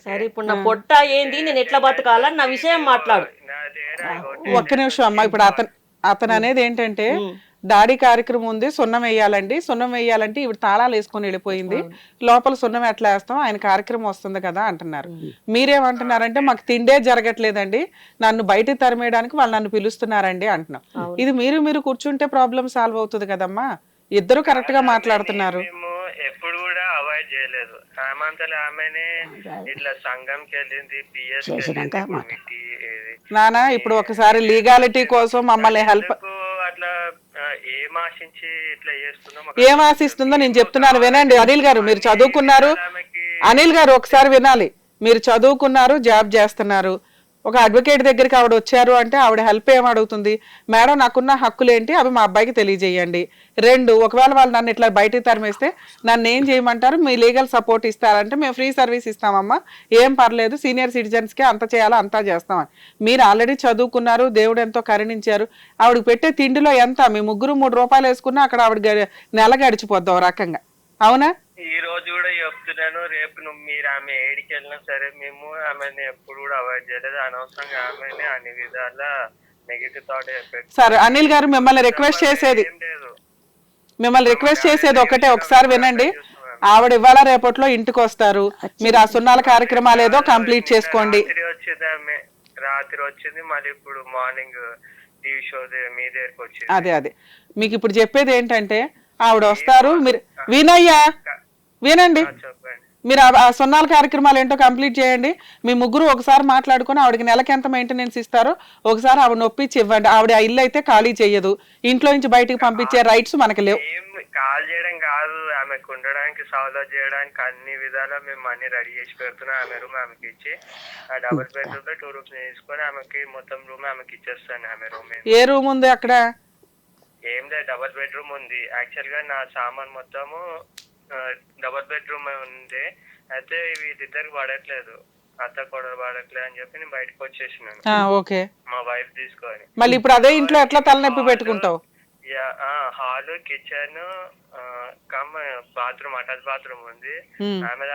సరే, ఇప్పుడు నా పొట్ట ఏంది, నేను ఎట్లా బతకాలని నా విషయం మాట్లాడు. ఒక్క నిమిషం అమ్మా. ఇప్పుడు అతను అనేది ఏంటంటే, డాడీ కార్యక్రమం ఉంది, సున్నం వేయాలండి. సున్నం వేయాలంటే ఇవి తాళాలు వేసుకొని వెళ్ళిపోయింది, లోపల సున్నం ఎట్లా వేస్తాం, ఆయన కార్యక్రమం వస్తుంది కదా అంటున్నారు. మీరేమంటున్నారంటే, మాకు తిండే జరగట్లేదండి, నన్ను బయటకు తరిమేయడానికి వాళ్ళు నన్ను పిలుస్తున్నారండి అంటున్నాం. ఇది మీరు కూర్చుంటే ప్రాబ్లం సాల్వ్ అవుతుంది కదమ్మా. ఇద్దరు కరెక్ట్ గా మాట్లాడుతున్నారు. ఎప్పుడు కూడా అవాయిడ్ చేయలేదు. ఆమంతలో ఆమెనే ఇట్లా సంఘంకి వెళ్ళింది, పిఎస్ నానా. ఇప్పుడు ఒకసారి లీగాలిటీ కోసం మమ్మల్ని హెల్ప్ అట్లా ఏం ఆశించి ఇట్లా చేస్తున్నాం? ఏం ఆశిస్తుందో నేను చెప్తున్నాను, వినండి. అనిల్ గారు, మీరు చదువుకున్నారు. అనిల్ గారు, ఒకసారి వినాలి. మీరు చదువుకున్నారు, జాబ్ చేస్తున్నారు. ఒక అడ్వకేట్ దగ్గరికి ఆవిడ వచ్చారు అంటే ఆవిడ హెల్ప్ ఏం అడుగుతుంది? మేడం, నాకున్న హక్కులు ఏంటి, అవి మా అబ్బాయికి తెలియజేయండి. 2, ఒకవేళ వాళ్ళు నన్ను ఇట్లా బయటికి తరిమేస్తే నన్ను ఏం చేయమంటారు, మీ లీగల్ సపోర్ట్ ఇస్తారంటే మేము ఫ్రీ సర్వీస్ ఇస్తామమ్మా, ఏం పర్లేదు, సీనియర్ సిటిజన్స్కి అంత చేయాలో అంతా చేస్తామని. మీరు ఆల్రెడీ చదువుకున్నారు, దేవుడు ఎంతో కరుణించారు. ఆవిడకి పెట్టే తిండిలో ఎంత, మీ ముగ్గురు 3 రూపాయలు వేసుకున్నా అక్కడ ఆవిడ నెల గడిచిపోద్దాం రకంగా. అవునా? ఈ రోజు కూడా చెప్తున్నాను, రేపు మీరు ఆమె ఏడికి వెళ్ళినా సరే మేము ఆమెని ఎప్పుడు కూడా అవాయిడ్ చేయలేదు. అనవసరంగా ఆమెని అన్ని విధాల నెగిటివ్ థాట్ చెప్పారు. సరే అనిల్ గారు, మిమ్మల్ని రిక్వెస్ట్ చేసేది ఒకటే, ఒకసారి వినండి. ఆవిడ ఇవాళ రేపట్లో ఇంటికి వస్తారు, మీరు ఆ సున్నాల కార్యక్రమాలు ఏదో కంప్లీట్ చేసుకోండి. రాత్రి వచ్చింది, మళ్ళీ ఇప్పుడు మార్నింగ్ టీవీ షో మీ దగ్గరకు వచ్చింది. అదే మీకు ఇప్పుడు చెప్పేది ఏంటంటే, ఆవిడ వస్తారు, మీరు వినండి, మీరు ఆ సున్నాల కార్యక్రమాలు ఏంటో కంప్లీట్ చేయండి. మీ ముగ్గురు ఒకసారి మాట్లాడుకుని ఆవిడకి నెలకి ఎంత మెయింటెనెన్స్ ఇస్తారో ఒకసారి ఆవిడ నొప్పించి ఇవ్వండి. ఆవిడ ఆ ఇల్లు అయితే ఖాళీ చేయదు, ఇంట్లో నుంచి బయటకు పంపించే రైట్స్ మనకు లేవు. కాల్ చేయడం కాదు, ఆమెకు ఉండడానికి సౌలభ్యం చేయడానికి అన్ని విధాలా మేము అన్ని రెడీ చేసి పెడుతున్నాం. ఆమె రూమ్ ఆమెకి ఇచ్చి, ఆ డబుల్ బెడ్రూమ్ లో 2 rooms తీసుకొని ఆమెకి మొత్తం రూమ్ ఆమెకి ఇచ్చేస్తాను. ఆమె రూమ్ ఏ రూమ్ ఉంది అక్కడ? ఏం లేదు, డబుల్ బెడ్రూమ్ ఉంది. యాక్చువల్ గా నా సామాన్ మొత్తము డబుల్ బెడ్రూమ్ ఉంది. అయితే వీళ్ళిద్దరికి పడట్లేదు, అత్త కూడా పడట్లేదు అని చెప్పి నేను బయటకు వచ్చేసినాను మా వైఫ్ తీసుకొని. మళ్ళీ ఇప్పుడు అదే ఇంట్లో ఎట్లా తలనొప్పి పెట్టుకుంటావు? Hall, kitchen, cum bathroom, attach bathroom ఉంది.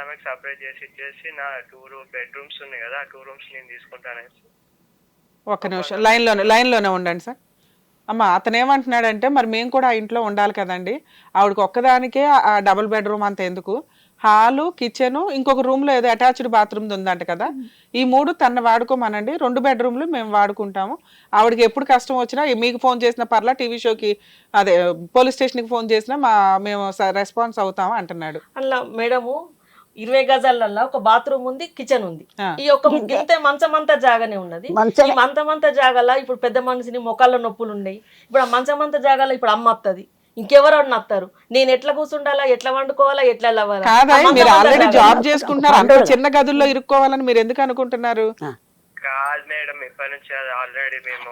ఆమెకి సపరేట్ చేసి ఇచ్చేసి నా 2 bedrooms ఉన్నాయి కదా, ఆ 2 rooms నేను తీసుకుంటాను. ఒక్క నిమిషం లైన్ లోనే ఉండండి సార్. అమ్మ, అతను ఏమంటున్నాడంటే, మరి మేము కూడా ఆ ఇంట్లో ఉండాలి కదండి, ఆవిడకి ఒక్కదానికే ఆ డబుల్ బెడ్రూమ్ అంత ఎందుకు, హాలు, కిచెన్, ఇంకొక రూమ్ లో ఏదో అటాచ్డ్ బాత్రూమ్ ఉందంట కదా, ఈ 3 తన వాడుకోమనండి. 2 బెడ్రూమ్లు మేము వాడుకుంటాము. ఆవిడకి ఎప్పుడు కష్టం వచ్చినా మీకు ఫోన్ చేసిన పర్లా, టీవీ షోకి అదే పోలీస్ స్టేషన్ కి ఫోన్ చేసినా మేము రెస్పాన్స్ అవుతాము అంటున్నాడు. అలా మేడము 20 గజాలల్లో ఒక బాత్రూమ్ ఉంది, కిచెన్ ఉంది. ఈ ఒక ఇంతే మంచమంతా జాగానే ఉన్నది. ఈ మంచమంతా జాగాల ఇప్పుడు పెద్ద మనిషిని మొక్కల నొప్పులు ఉన్నాయి. ఇప్పుడు ఆ మంచమంతా జాగాల ఇప్పుడు అమ్మ వస్తుంది, ఇంకెవరు వస్తారు. నేను ఎట్లా కూర్చుండాలా, ఎట్లా వండుకోవాలా, ఎట్లా లేవాలా? కాదా, మీరు ఆల్రెడీ జాబ్ చేసుకుంటున్నారు, అంత చిన్న గదుల్లో ఇరుక్కోవాలని మీరు ఎందుకు అనుకుంటున్నారు? కాదు మేడం, ఇప్పటి నుంచి ఆల్రెడీ మేము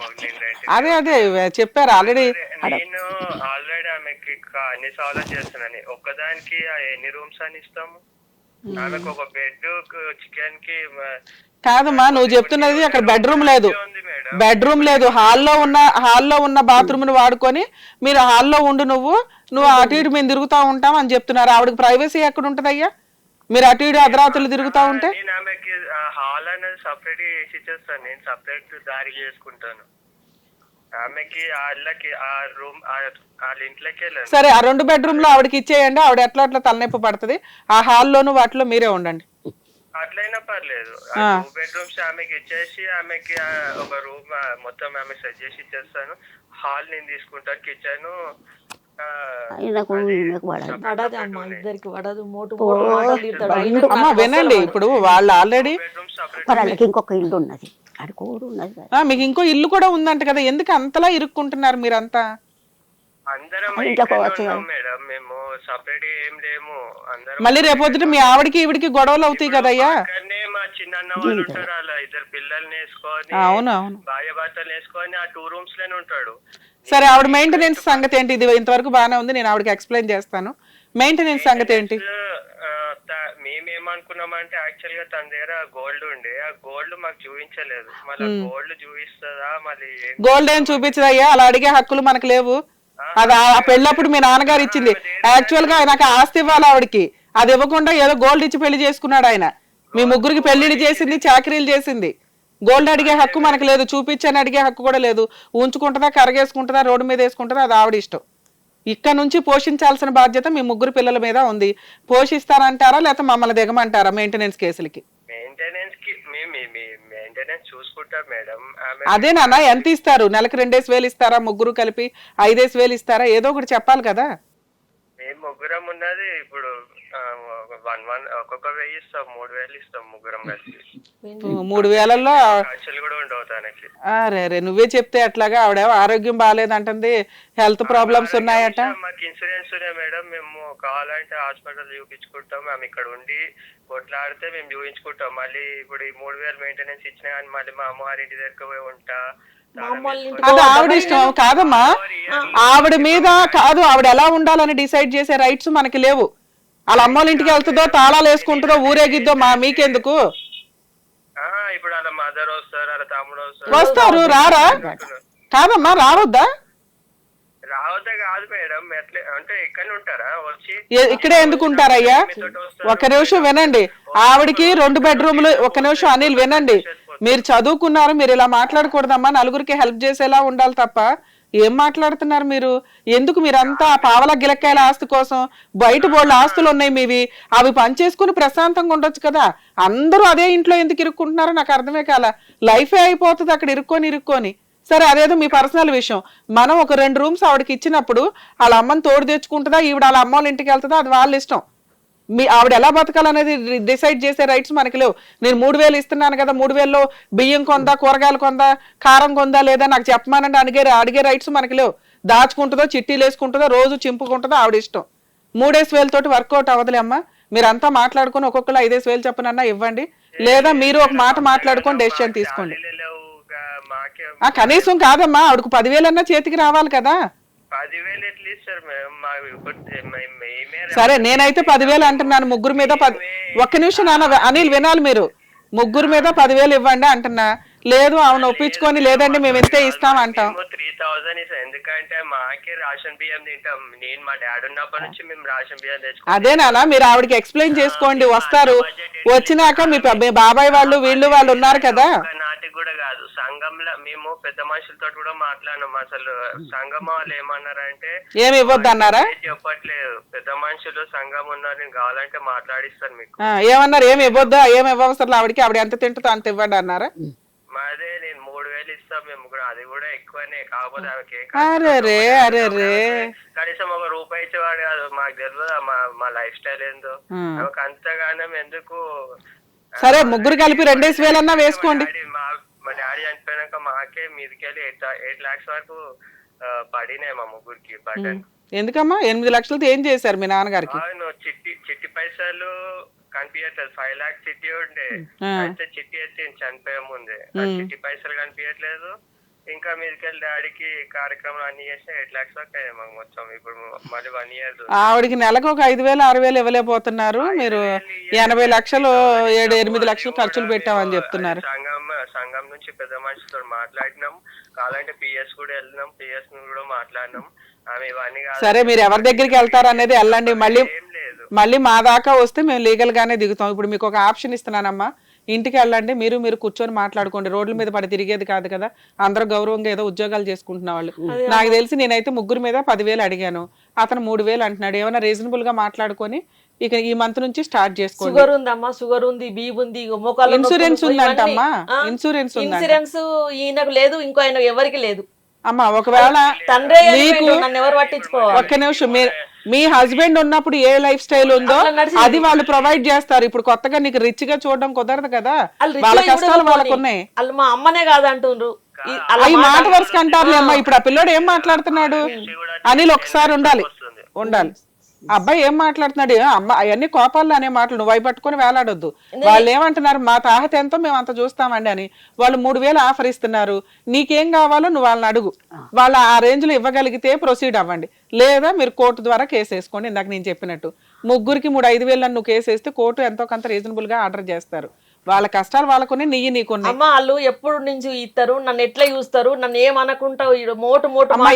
అదే చెప్పారు ఆల్రెడీ. నేను ఆల్రెడీ ఆమెకి అన్ని సాల్వ్ చేస్తున్నాను. ఒక్కదానికి ఎన్ని రూమ్స్ అని ఇస్తాము? ఆమెకు ఒక బెడ్, చికెన్ కి. కాదమ్మా, నువ్వు చెప్తున్నది అక్కడ బెడ్రూమ్ లేదు, హాల్లో ఉన్న బాత్రూమ్ ను వాడుకొని మీరు హాల్లో ఉండు, నువ్వు అటు ఇటు మేము తిరుగుతా ఉంటాం అని చెప్తున్నారు. ఆవిడకి ప్రైవసీ ఎక్కడ ఉంటది అయ్యా? మీరు అటు ఇటు అర్ధరాత్రులు తిరుగుతా ఉంటే ఆమెకి హాల్ అనేది సపరేట్ చేసి ఇచ్చేస్తాను, నేను సపరేట్ దారి చేసుకుంటాను. ఆమెకి వాళ్ళకి ఆ రూమ్ వాళ్ళ ఇంట్లోకి వెళ్ళండి. సరే, ఆ 2 బెడ్రూమ్ లో ఆవిడకి ఇచ్చేయండి. ఆవిడ ఎట్లా తలనొప్పి పడుతుంది. ఆ హాల్లోను వాటిలో మీరే ఉండండి. అట్లయినా పర్లేదు. 2 బెడ్రూమ్స్ ఆమెకి ఇచ్చేసి ఆమెకి ఒక రూమ్ మొత్తం ఆమె సెట్ చేసి ఇచ్చేస్తాను. హాల్ నేను తీసుకుంటాను, కిచెన్ వినండి. ఇప్పుడు వాళ్ళు ఆల్రెడీ ఇంకొక ఇల్లు ఉన్నది, మీకు ఇంకో ఇల్లు కూడా ఉందంట కదా, ఎందుకు అంతలా ఇరుక్కుంటున్నారు మీరంతా? మళ్ళీ రేపొద్దుట మీ ఆవిడకి ఈవిడికి గొడవలు అవుతాయి కదయ్యా. మా చిన్న వాళ్ళు ఉంటారు, అలా 2 పిల్లల్ని వేసుకొని భార్య భర్తలు వేసుకొని ఆ 2 రూమ్స్ లోనే ఉంటాడు. సరే, ఆవిడ మెయింటెనెన్స్ సంగతి ఏంటి? ఇది ఇంతవరకు బాగానే ఉంది, నేను ఆవిడకి ఎక్స్ప్లెయిన్ చేస్తాను. మెయింటెనెన్స్ సంగతి ఏంటి? మేమేమనుకున్నామంటే యాక్చువల్ గా తన దగ్గర గోల్డ్ ఉండే, ఆ గోల్డ్ మాకు చూపించలేదు. మళ్ళీ గోల్డ్ చూపిస్తుందా? మళ్ళీ గోల్డ్ ఏం చూపించదయ్యా, అలా అడిగే హక్కులు మనకు లేవు. అది ఆ పెళ్ళప్పుడు మీ నాన్నగారు ఇచ్చింది. యాక్చువల్ గా నాకు ఆస్తి ఇవ్వాలి ఆవిడకి, అది ఇవ్వకుండా ఏదో గోల్డ్ ఇచ్చి పెళ్లి చేసుకున్నాడు ఆయన. మీ ముగ్గురికి పెళ్లిళ్ళు చేసింది, చాకరీలు చేసింది. గోల్డ్ అడిగే హక్కు మనకు లేదు, చూపించని అడిగే హక్కు కూడా లేదు. ఉంచుకుంటుందా, కరగేసుకుంటుందా, రోడ్డు మీద వేసుకుంటుందా, అది ఆవిడ ఇష్టం. ఇక్కడ నుంచి పోషించాల్సిన బాధ్యత మీ 3 పిల్లల మీద ఉంది. పోషిస్తారంటారా లేకపోతే మమ్మల్ని దిగమంటారా మెయింటెనెన్స్ కేసులకి? అదే నాన్న, ఎంత ఇస్తారు? నెలకు 2,000 ఇస్తారా? 3 కలిపి 5,000 ఇస్తారా? ఏదో ఒకటి చెప్పాలి కదా. మేము 3 ఉన్నది ఇప్పుడు ఒక్కొక్క 1,000 ఇస్తాం, 3,000 ఇస్తాం 3 కలిసి. 3,000లో కూడా ఉండవు తనకి. అరే, నువ్వే చెప్తే అట్లాగా. ఆవిడ ఆరోగ్యం బాగాలేదంటుంది, హెల్త్ ప్రాబ్లమ్స్ ఉన్నాయట. మాకు ఇన్సూరెన్స్ ఉన్నాయి మేడం, మేము కావాలంటే హాస్పిటల్ చూపించుకుంటాం. మేము ఇక్కడ ఉండి కొట్లాడితే మేము చూపించుకుంటాం. మళ్ళీ ఇప్పుడు ఈ 3,000 మెయింటెనెన్స్ ఇచ్చినా కానీ మళ్ళీ మా అమ్మవారి ఇంటి దగ్గర పోయి ఉంటా. అది ఆవిడ ఇష్టం కాదమ్మా. ఆవిడ మీద కాదు, ఆవిడ ఎలా ఉండాలని డిసైడ్ చేసే రైట్స్ మనకి లేవు. వాళ్ళ అమ్మోళ్ళ ఇంటికి వెళ్తుందో, తాళాలు వేసుకుంటుందో, ఊరేగిద్దో మీకెందుకు? ఇప్పుడు వాళ్ళ మదర్ వస్తారు, వాళ్ళ తమ్ముడు వస్తారు, రారా? కాదమ్మా, రావద్దా? రావద్దా కాదు మేడం, ఎట్లా అంటే ఇక్కడ ఉంటారా? వచ్చి ఇక్కడే ఎందుకు ఉంటారయ్యా? ఒక నిమిషం వినండి. ఆవిడకి 2 బెడ్రూమ్లు. ఒక నిమిషం అనిల్ వినండి. మీరు చదువుకున్నారు, మీరు ఇలా మాట్లాడకూడదమ్మా. నలుగురికి హెల్ప్ చేసేలా ఉండాలి తప్ప ఏం మాట్లాడుతున్నారు మీరు? ఎందుకు మీరంతా పావల గిలక్కాయల ఆస్తి కోసం? బయట బోళ్ళ ఆస్తులు ఉన్నాయి మీవి, అవి పనిచేసుకుని ప్రశాంతంగా ఉండొచ్చు కదా. అందరూ అదే ఇంట్లో ఎందుకు ఇరుక్కుంటున్నారో నాకు అర్థమే కాల. లైఫే అయిపోతుంది అక్కడ ఇరుక్కొని. సరే, అదేదో మీ పర్సనల్ విషయం. మనం ఒక 2 రూమ్స్ ఆవిడకి ఇచ్చినప్పుడు వాళ్ళ అమ్మని తోడు తెచ్చుకుంటుందా, ఈవిడ వాళ్ళ అమ్మ వాళ్ళ ఇంటికి వెళ్తుందా, అది వాళ్ళ ఇష్టం. ఆవిడ ఎలా బతకాలనేది డిసైడ్ చేసే రైట్స్ మనకి లేవు. నేను 3,000 ఇస్తున్నాను కదా, 3,000లో బియ్యం కొందా, కూరగాయలు కొందా, కారం కొందా లేదా నాకు చెప్పమానండి అడిగే రైట్స్ మనకి లేవు. దాచుకుంటుందో, చిట్టీలు వేసుకుంటుందో, రోజు చింపుకుంటుందో, ఆవిడ ఇష్టం. 3,000 తోటి వర్కౌట్ అవ్వదులే అమ్మా. మీరంతా మాట్లాడుకుని ఒక్కొక్కరు 5,000 చెప్పనన్నా ఇవ్వండి, లేదా మీరు ఒక మాట మాట్లాడుకొని డెసిషన్ తీసుకోండి. కనీసం కాదమ్మా, ఆవిడకు 10,000 అన్నా చేతికి రావాలి కదా. 10,000 ఎట్లా ఇస్తారు సరే, నేనైతే 10,000 అంటున్నాను. 3 మీద ఒక్క నిమిషం నాన్న, అనిల్ వినాలి మీరు. 3 మీద 10,000 ఇవ్వండి అంటున్నా. లేదు ఆమెను ఒప్పించుకొని లేదండి మేము ఇంతే ఇస్తాం అంటాం. 3000 ఇస్తాం, ఎందుకంటే మాకే రేషన్ బియ్యం తింటాం. నేను మా డాడీ ఉన్నప్పటి నుంచి మేము రేషన్ బియ్యం తెచ్చుకుంటాం. అదేనా మీరు ఆవిడకి ఎక్స్ప్లెయిన్ చేసుకోండి, వస్తారు, వచ్చినాక మీ బాబాయ్ వాళ్ళు వీళ్ళు వాళ్ళు ఉన్నారు కదా. నాటికి కూడా కాదు, సంఘంలో మేము పెద్ద మనుషులతో కూడా మాట్లాడినాం. అసలు సంఘం వాళ్ళు ఏమన్నారంటే ఏమి ఇవ్వద్దు అన్నారా? చెప్పట్లేదు, పెద్ద మనుషులు సంఘం ఉన్నారు, నేను కావాలంటే మాట్లాడిస్తాను మీకు. ఏమన్నారు? ఏమి ఇవ్వద్దు, ఏమి ఇవ్వవసరం ఆవిడకి, ఆవిడ ఎంత తింటుందో అంత ఇవ్వండి అన్నారా? మాదే నేను 3000 ఇస్తాం మేము కూడా, అది కూడా ఎక్కువనే. కాకపోతే ఆమెకి కనీసం ఒక రూపాయి ఇచ్చేవాడు కాదు. మాకు తెలియదు మా లైఫ్ స్టైల్ ఏందో, ఆమెకు అంతగానం ఎందుకు. సరే ముగ్గురు కలిపి 2000 అన్నా వేసుకోండి. మా డాడీ చనిపోయినాక మాకే మీదికెళ్ళి 8 lakhs వరకు పడినాయి మా ముగ్గురికి బటన్. ఎందుకమ్మా 8 లక్షలతో ఏం చేశారు మీ నాన్నగారికి? చిట్టి పైసలు కనిపించట్లేదు. 5 lakhs చిట్టి ఉండే, అయితే చిట్టి ఎత్తి చనిపోయే ముందే చిట్టి పైసలు కనిపించట్లేదు. ఇంకా మీదికెళ్ళి డాడీకి కార్యక్రమం అన్ని చేస్తే 8 lakhs వరకు అయ్యాయి మాకు మొత్తం. ఇప్పుడు మళ్ళీ 1 year ఆవిడకి నెలకు ఒక 5,000-6,000 ఇవ్వలేకపోతున్నారు. మీరు 80 లక్షలు 7-8 లక్షలు ఖర్చులు పెట్టామని చెప్తున్నారు. సంఘం నుంచి పెద్ద మనుషులతో మాట్లాడినాం, కావాలంటే పిఎస్ కూడా వెళ్ళినాం, పిఎస్ కూడా మాట్లాడినాం. ఆమె ఇవన్నీ సరే మీరు ఎవరి దగ్గరికి వెళ్తారు అనేది వెళ్ళండి. మళ్ళీ మా దాకా వస్తే మేము లీగల్ గానే దిగుతాం. ఇప్పుడు మీకు ఒక ఆప్షన్ ఇస్తున్నానమ్మా, ఇంటికి వెళ్ళండి, మీరు కూర్చొని మాట్లాడుకోండి. రోడ్ల మీద పడి తిరిగేది కాదు కదా, అందరూ గౌరవంగా ఏదో ఉద్యోగాలు చేసుకుంటున్న వాళ్ళు. నాకు తెలిసి నేనైతే ముగ్గురు మీద 10,000 అడిగాను, అతను 3,000 అంటున్నాడు. ఏమైనా రీజనబుల్ గా మాట్లాడుకొని ఇక ఈ మంత్ నుంచి స్టార్ట్ చేసుకోండి. షుగర్ ఉందమ్మా, షుగర్ ఉంది, బీపీ ఉంది, ఇన్సూరెన్స్ ఉందంటమ్మా, ఇన్సూరెన్స్ ఈయనకు లేదు, ఇంకో ఆయన ఎవరికి లేదు అమ్మా. ఒకవేళ మీకు ఎవరు పట్టించుకోవాలి? ఒక్క నిమిషం, మీ హస్బెండ్ ఉన్నప్పుడు ఏ లైఫ్ స్టైల్ ఉందో అది వాళ్ళు ప్రొవైడ్ చేస్తారు. ఇప్పుడు కొత్తగా నీకు రిచ్ గా చూడడం కుదరదు కదా, వాళ్ళ కష్టాలు వాళ్ళకు ఉన్నాయి. వాళ్ళు మా అమ్మనే కాదంటుండ్రు, అవి మాట వరుసకు అంటారులే అమ్మా. ఇప్పుడు ఆ పిల్లోడు ఏం మాట్లాడుతున్నాడు అనిల్, ఒకసారి ఉండాలి. అబ్బాయి ఏం మాట్లాడుతున్నాడు, అమ్మ అవన్నీ కోపాల్లో అనే మాటలు నువ్వు అవి పట్టుకొని వేలాడొద్దు. వాళ్ళు ఏమంటున్నారు, మా తాహత ఎంతో మేము అంత చూస్తామండి అని. వాళ్ళు 3,000 ఆఫర్ ఇస్తున్నారు, నీకేం కావాలో నువ్వు వాళ్ళని అడుగు. వాళ్ళు ఆ రేంజ్ లో ఇవ్వగలిగితే ప్రొసీడ్ అవ్వండి, లేదా మీరు కోర్టు ద్వారా కేసు వేసుకోండి. ఇందాక నేను చెప్పినట్టు ముగ్గురికి 5,000 నువ్వు కేసు వేస్తే కోర్టు ఎంతో కొంత రీజనబుల్ గా ఆర్డర్ చేస్తారు. వాళ్ళ కష్టాలు వాళ్ళకునే, నీకున్నాయి. అమ్మ వాళ్ళు ఎప్పుడు నుంచి ఇస్తారు, నన్ను ఎట్లా చూస్తారు, నన్ను ఏమనుకుంటావు, మోటు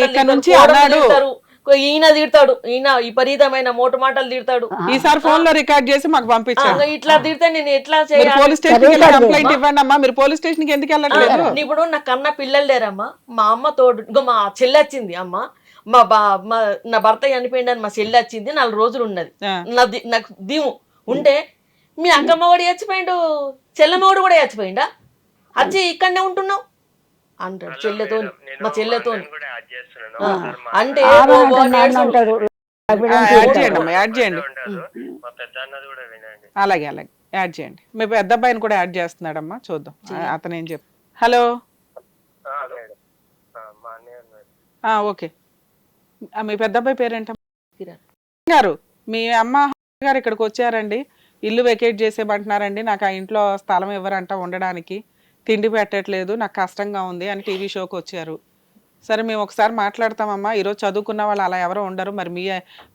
ఇక్కడ నుంచి అన్నాడు, ఈయన తిడతాడు, ఈయన విపరీతమైన మోటు మాటలు తిడతాడు. ఈసారి ఫోన్ లో రికార్డ్ చేసి మాకు పంపించాడు. ఇట్లా తిడితే నేను ఎట్లా చేయాలి? పోలీస్ స్టేషన్ కంప్లైంట్ ఇవ్వండి అమ్మా. మీరు పోలీస్ స్టేషన్ కి ఎందుకు వెళ్ళట్లేదు? ఇప్పుడు నా కన్నా పిల్లలు లేరమ్మా, మా అమ్మ తోడు, ఇంకో మా చెల్లి వచ్చింది. అమ్మ నా భర్త చనిపోయిందని మా చెల్లి వచ్చింది, 4 రోజులు ఉన్నది. నాకు దిము ఉంటే మీ అక్కమ్మ కూడా చచ్చిపోయిండు, చెల్లెమ్మవాడు కూడా చచ్చిపోయిండా, వచ్చి ఇక్కడనే ఉంటున్నావు అంటాడు చెల్లెతో, మా చెల్లెతో. అంటే అలాగే యాడ్ చేయండి. మీ పెద్ద అబ్బాయిని కూడా యాడ్ చేస్తున్నాడమ్మా, చూద్దాం అతను ఏం చెప్పు. Hello, okay. మీ పెద్ద అబ్బాయి పేరేంటమ్మా గారు? మీ అమ్మ గారు ఇక్కడికి వచ్చారండి, ఇల్లు వెకేట్ చేసేయమంటున్నారండి, నాకు ఆ ఇంట్లో స్థలం ఇవ్వరంట ఉండడానికి, తిండి పెట్టట్లేదు, నాకు కష్టంగా ఉంది అని టీవీ షోకి వచ్చారు. సరే మేము ఒకసారి మాట్లాడతామమ్మా, ఈరోజు చదువుకున్న వాళ్ళు అలా ఎవరో ఉండరు, మరి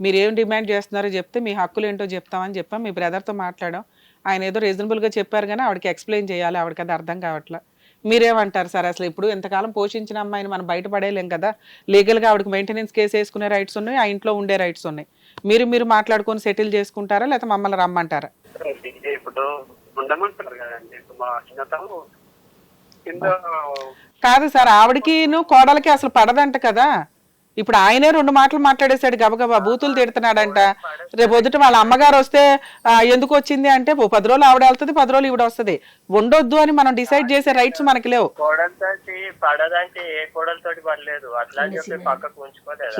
మీరు ఏం డిమాండ్ చేస్తున్నారో చెప్తే మీ హక్కులు ఏంటో చెప్తామని చెప్పాం. మీ బ్రదర్తో మాట్లాడాం, ఆయన ఏదో రీజనబుల్గా చెప్పారు కానీ ఆవిడకి ఎక్స్ప్లెయిన్ చేయాలి, ఆవిడకి అది అర్థం కావట్లా. మీరేమంటారు సార్? అసలు ఇప్పుడు ఎంతకాలం పోషించిన అమ్మాయిని మనం బయటపడేయలేం కదా, లీగల్గా ఆవిడకి మెయింటెనెన్స్ కేసు వేసుకునే రైట్స్ ఉన్నాయి, ఆ ఇంట్లో ఉండే రైట్స్ ఉన్నాయి. మీరు మాట్లాడుకొని సెటిల్ చేసుకుంటారా, లేకపోతే మమ్మల్ని రమ్మంటారా? ఇప్పుడు ఉండమంటారు కదండి, మా చిన్నతను కాదు సార్, ఆవిడకి కోడలకి అసలు పడదంట కదా. ఇప్పుడు ఆయనే 2 మాటలు మాట్లాడేశాడు, గబగబా బూతులు తిడుతున్నాడంట. రేపు పొద్దుట వాళ్ళ అమ్మగారు వస్తే ఎందుకు వచ్చింది అంటే 10 రోజులు ఆవిడ వెళ్తుంది, 10 రోజులు ఈవిడ వస్తుంది. ఉండొద్దు అని మనం డిసైడ్ చేసే రైట్స్ మనకి లేవు. పడదంటే ఏ కోడలతోటి పడలేదు, అట్లా చెప్పి పక్కకు ఉంచుకోలేదు.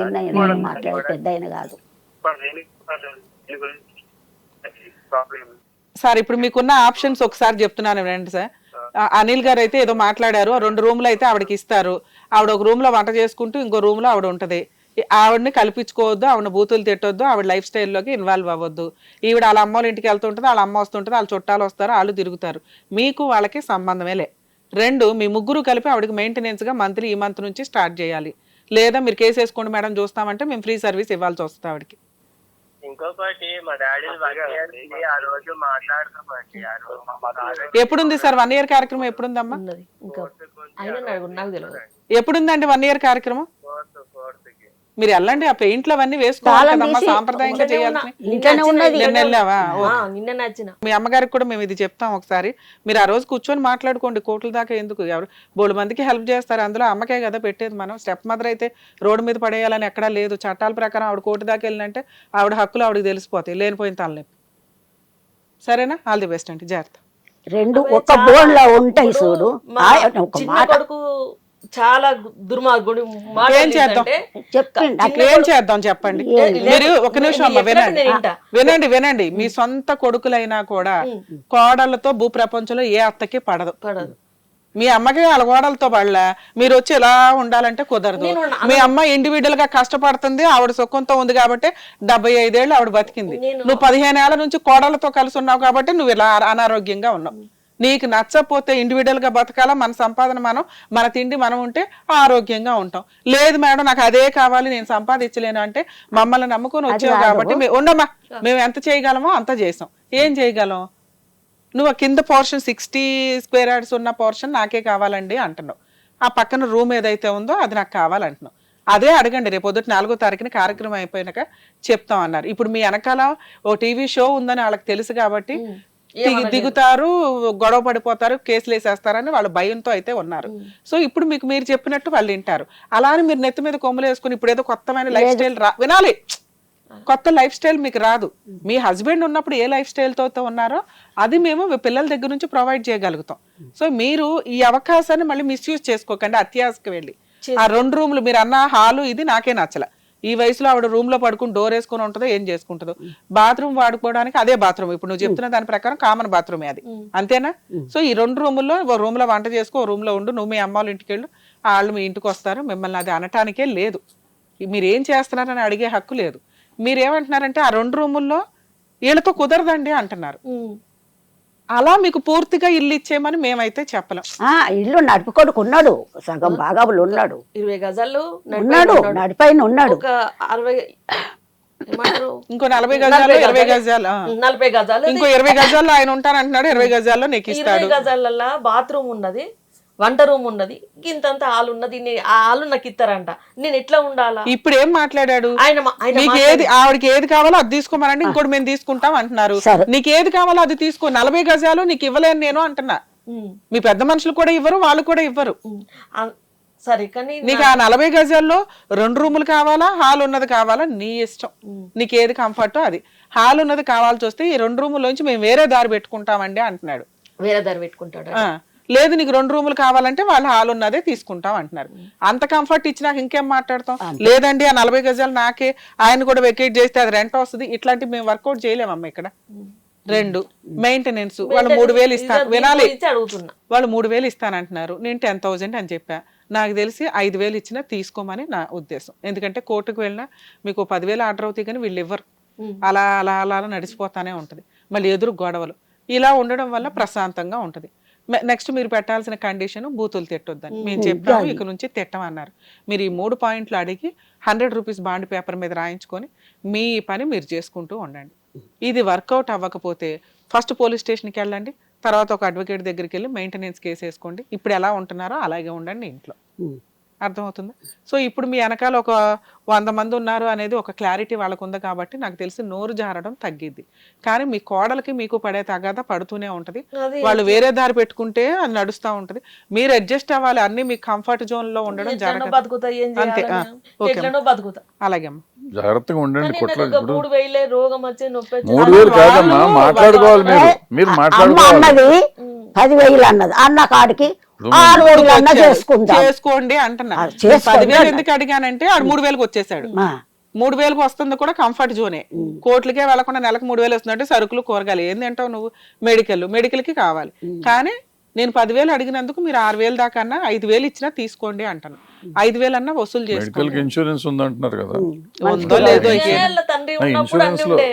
సార్ ఇప్పుడు మీకున్న ఆప్షన్స్ ఒకసారి చెప్తున్నాను వినండి సార్. అనిల్ గారు అయితే ఏదో మాట్లాడారు, 2 రూమ్లు అయితే ఆవిడకి ఇస్తారు, ఆవిడ ఒక రూమ్ లో వంట చేసుకుంటూ ఇంకో రూమ్ లో ఆవిడ ఉంటది. ఆవిడని కల్పించుకోవద్దు, ఆవిడ బూతులు తిట్టొద్దు, ఆవిడ లైఫ్ స్టైల్లోకి ఇన్వాల్వ్ అవ్వద్దు. ఈవిడ వాళ్ళ అమ్మ వాళ్ళ ఇంటికి వెళ్తుంటుంది, వాళ్ళ అమ్మ వస్తుంటుంది, వాళ్ళ చుట్టాలు వస్తారు, వాళ్ళు తిరుగుతారు, మీకు వాళ్ళకి సంబంధమే లే. 2 మీ ముగ్గురు కలిపి ఆవిడకి మెయింటెనెన్స్ గా మంత్లీ ఈ మంత్ నుంచి స్టార్ట్ చేయాలి, లేదా మీరు కేసు వేసుకోండి మేడం చూస్తామంటే మేము ఫ్రీ సర్వీస్ ఇవ్వాల్సి వస్తుంది ఆవిడకి. ఇంకొకటి మా డాడీ ఆ రోజు మాట్లాడతామండి. ఆ రోజు ఎప్పుడుంది సార్ 1 year కార్యక్రమం ఎప్పుడుందమ్మా? ఉన్నది ఇంకా అయినా నాకు తెలియదు. ఎప్పుడుందండి 1 year కార్యక్రమం? ఫోర్త్కి మీరు వెళ్ళండి, ఆ పెయింట్లు అవన్నీ వేసుకోవాలి కదమ్మా, సాంప్రదాయంగా చేయాల్సి. నిన్న వెళ్ళావా? నిన్న నచ్చిన మీ అమ్మగారికి కూడా మేము ఇది చెప్తాం ఒకసారి, మీరు ఆ రోజు కూర్చొని మాట్లాడుకోండి. కోట్ల దాకా ఎందుకు, ఎవరు బోడు మందికి హెల్ప్ చేస్తారు, అందులో అమ్మకే కదా పెట్టేది. మనం స్టెప్ మదర్ అయితే రోడ్డు మీద పడేయాలని ఎక్కడా లేదు. చట్టాల ప్రకారం ఆవిడ కోర్టు దాకా వెళ్ళినంటే ఆవిడ హక్కులు ఆవిడకి తెలిసిపోతాయి, లేనిపోయిన తలనొప్పి. సరేనా? ఆల్ ది బెస్ట్ అండి, జాగ్రత్త. రెండు ఒక బోన్ లో ఉంటాయి చూడు. ఒక చిన్న మాట కొడుకు చాలా దుర్మార్గుడు. ఏం చేద్దాం చెప్పిండు. ఏం చేద్దాం చెప్పండి. మీరు ఒక నిమిషం అమ్మ వినండి వినండి. మీ సొంత కొడుకులైనా కూడా కోడళ్ళతో భూప్రపంచంలో ఏ అత్తకి పడదు. మీ అమ్మకి వాళ్ళ కోడలతో పడలే, మీరు వచ్చి ఎలా ఉండాలంటే కుదరదు. మీ అమ్మ ఇండివిడువల్ గా కష్టపడుతుంది, ఆవిడ సుఖంతో ఉంది కాబట్టి 75 ఏళ్ళు ఆవిడ బతికింది. నువ్వు 15 ఏళ్ల నుంచి కోడలతో కలిసి ఉన్నావు కాబట్టి నువ్వు ఇలా అనారోగ్యంగా ఉన్నావు. నీకు నచ్చకపోతే ఇండివిడువల్ గా బతకాల, మన సంపాదన మనం, మన తిండి మనం ఉంటే ఆరోగ్యంగా ఉంటాం. లేదు మేడం నాకు అదే కావాలి, నేను సంపాదించలేను అంటే మమ్మల్ని నమ్ముకొని వచ్చావు కాబట్టి ఉండమ్మా, మేము ఎంత చేయగలమో అంత చేసాం. ఏం చేయగలం? నువ్వు కింద పోర్షన్ 60 square yards ఉన్న పోర్షన్ నాకే కావాలండి అంటున్నావు. ఆ పక్కన రూమ్ ఏదైతే ఉందో అది నాకు కావాలంటున్నావు. అదే అడగండి. రేపు పొద్దుట 4వ తారీఖున కార్యక్రమం అయిపోయినాక చెప్తాం అన్నారు. ఇప్పుడు మీ వెనకాల ఓ టీవీ షో ఉందని వాళ్ళకి తెలుసు కాబట్టి దిగుతారు, గొడవ పడిపోతారు, కేసులు వేసేస్తారని వాళ్ళ భయంతో అయితే ఉన్నారు. సో ఇప్పుడు మీకు మీరు చెప్పినట్టు వాళ్ళు వింటారు. అలానే మీరు నెత్తి మీద కొమ్ములు వేసుకుని ఇప్పుడు ఏదో కొత్తమైన లైఫ్ స్టైల్ వినాలి. కొత్త లైఫ్ స్టైల్ మీకు రాదు. మీ హస్బెండ్ ఉన్నప్పుడు ఏ లైఫ్ స్టైల్తో ఉన్నారో అది మేము పిల్లల దగ్గర నుంచి ప్రొవైడ్ చేయగలుగుతాం. సో మీరు ఈ అవకాశాన్ని మళ్ళీ మిస్యూజ్ చేసుకోకండి. అత్యాశకు వెళ్ళి ఆ 2 రూములు మీరు అన్న హాలు ఇది నాకే నచ్చల. ఈ వయసులో ఆవిడ రూమ్ లో పడుకుని డోర్ వేసుకుని ఉంటుందో ఏం చేసుకుంటుందో. బాత్రూమ్ వాడుకోవడానికి అదే బాత్రూమ్, ఇప్పుడు నువ్వు చెప్తున్న దాని ప్రకారం కామన్ బాత్రూమే అది, అంతేనా? సో ఈ 2 రూముల్లో ఓ రూమ్ లో వంట చేసుకో, ఓ రూమ్ లో ఉండు, నువ్వు మీ అమ్మ వాళ్ళ ఇంటికి వెళ్ళు, వాళ్ళు మీ ఇంటికి వస్తారు. మిమ్మల్ని అది అనటానికే లేదు. మీరు ఏం చేస్తున్నారని అడిగే హక్కు లేదు. మీరేమంటున్నారంటే ఆ 2 రూముల్లో వీళ్ళతో కుదరదండి అంటున్నారు. అలా మీకు పూర్తిగా ఇల్లు ఇచ్చేయమని మేమైతే చెప్పలేం. ఇల్లు నడుపుకొడుకు ఉన్నాడు, సగం భాగాలు ఉన్నాడు, 20 గజాలు ఉన్నాడు, నడిపైన ఉన్నాడు. ఒక 60 ఇంకో 40 గజాలు 20 గజాలు 40 గజాలు ఇంకో 20 గజాల్లో ఆయన ఉంటానంటున్నాడు. 20 గజాల్లో నీకు ఇస్తాడు. 20 గజాలలో బాత్రూమ్ ఉన్నది, వంట రూమ్ ఉన్నది, ఇంతంత హాల్ ఉన్నది. ఆ హాలు నాకు ఇస్తారంట. నేను ఎట్లా ఉండాలా? ఇప్పుడు ఏం మాట్లాడాడు? నీకు ఏది ఆవిడకి ఏది కావాలో అది తీసుకోమనండి, ఇంకోటి మేము తీసుకుంటాం అంటున్నారు. నీకు ఏది కావాలో అది తీసుకో. 40 గజాలు నీకు ఇవ్వలేను నేను అంటున్నా. మీ పెద్ద మనుషులు కూడా ఇవ్వరు, వాళ్ళు కూడా ఇవ్వరు. సరే కానీ నీకు ఆ 40 గజాల్లో 2 రూములు కావాలా, హాల్ ఉన్నది కావాలా, నీ ఇష్టం. నీకు ఏది కంఫర్టో అది. హాల్ ఉన్నది కావాల్సి వస్తే ఈ 2 రూముల్లోంచి మేము వేరే దారి పెట్టుకుంటామండి అంటున్నాడు. వేరే దారి పెట్టుకుంటాడు. లేదు నీకు 2 రూములు కావాలంటే వాళ్ళు హాల్ ఉన్నదే తీసుకుంటాం అంటున్నారు. అంత కంఫర్ట్ ఇచ్చినాక ఇంకేం మాట్లాడతాం? లేదండి ఆ 40 గజాలు నాకే, ఆయన కూడా వెకేట్ చేస్తే అది రెంట్ వస్తుంది, ఇట్లాంటివి మేము వర్కౌట్ చేయలేమమ్మా ఇక్కడ. 2 మెయింటెనెన్స్ వాళ్ళు 3000 ఇస్తాను, వినాలి, వాళ్ళు 3000 ఇస్తానంటున్నారు. నేను 10,000 అని చెప్పా. నాకు తెలిసి 5,000 ఇచ్చినా తీసుకోమని నా ఉద్దేశం. ఎందుకంటే కోర్టుకు వెళ్ళినా మీకు 10,000 ఆర్డర్ అవుతాయి కానీ వీళ్ళు ఇవ్వరు. అలా అలా అలా నడిచిపోతానే ఉంటుంది. మళ్ళీ ఎదురు గొడవలు. ఇలా ఉండడం వల్ల ప్రశాంతంగా ఉంటుంది. నెక్స్ట్ మీరు పెట్టాల్సిన కండిషన్ బూతులు తిట్టొద్దని మేము చెప్పాము, ఇక నుంచి తిట్టమన్నారు. మీరు ఈ 3 పాయింట్లు అడిగి 100 రూపీస్ బాండ్ పేపర్ మీద రాయించుకొని మీ పని మీరు చేసుకుంటూ ఉండండి. ఇది వర్కౌట్ అవ్వకపోతే ఫస్ట్ పోలీస్ స్టేషన్కి వెళ్ళండి, తర్వాత ఒక అడ్వకేట్ దగ్గరికి వెళ్ళి మెయింటెనెన్స్ కేసు వేసుకోండి. ఇప్పుడు ఎలా ఉంటున్నారో అలాగే ఉండండి ఇంట్లో. అర్థమవుతుంది? సో ఇప్పుడు మీ వెనకాల ఒక 100 మంది ఉన్నారు అనేది ఒక క్లారిటీ వాళ్ళకు ఉంది కాబట్టి నాకు తెలిసి నోరు జారడం తగ్గిద్ది. కానీ మీ కోడలకి మీకు పడే తగాద పడుతూనే ఉంటది. వాళ్ళు వేరే దారి పెట్టుకుంటే అది నడుస్తూ ఉంటది. మీరు అడ్జస్ట్ అవ్వాలి, అన్ని మీ కంఫర్ట్ జోన్ లో ఉండడం జరగదు. అంతే. అలాగే అమ్మా, జాగ్రత్తగా ఉండండి. 3,000 రోగం వచ్చే నొప్పి 3,000 కాదమ్మా, మాట్లాడుకోవాలి. మీరు మాట్లాడుకోవాలి. 10,000 అన్నది అన్న కాడికి 6,000 అన్న చేసుకోండి అంటున్నా. 10,000 ఎందుకు అడిగానంటే ఆడు 3,000కి వచ్చేసాడు. 3,000కి వస్తుంది కూడా కంఫర్ట్ జోనే. కోట్లకే వెళ్లకుండా నెలకు 3,000 వస్తుందంటే సరుకులు కూరగాయలు ఏంటంటావు నువ్వు? మెడికల్కి కావాలి. కానీ నేను 10,000 అడిగినందుకు మీరు 6,000 దాకా 5,000 ఇచ్చినా తీసుకోండి అంటాను. 5,000 అన్నా వసూలు మెడికల్ చేసుకోండి. ఇన్సూరెన్స్ ఉందంటున్నారు కదా. ఉందో లేదో ఇక. ఏళ్ళ తండ్రి ఉన్నప్పుడు అన్ని ఉండే.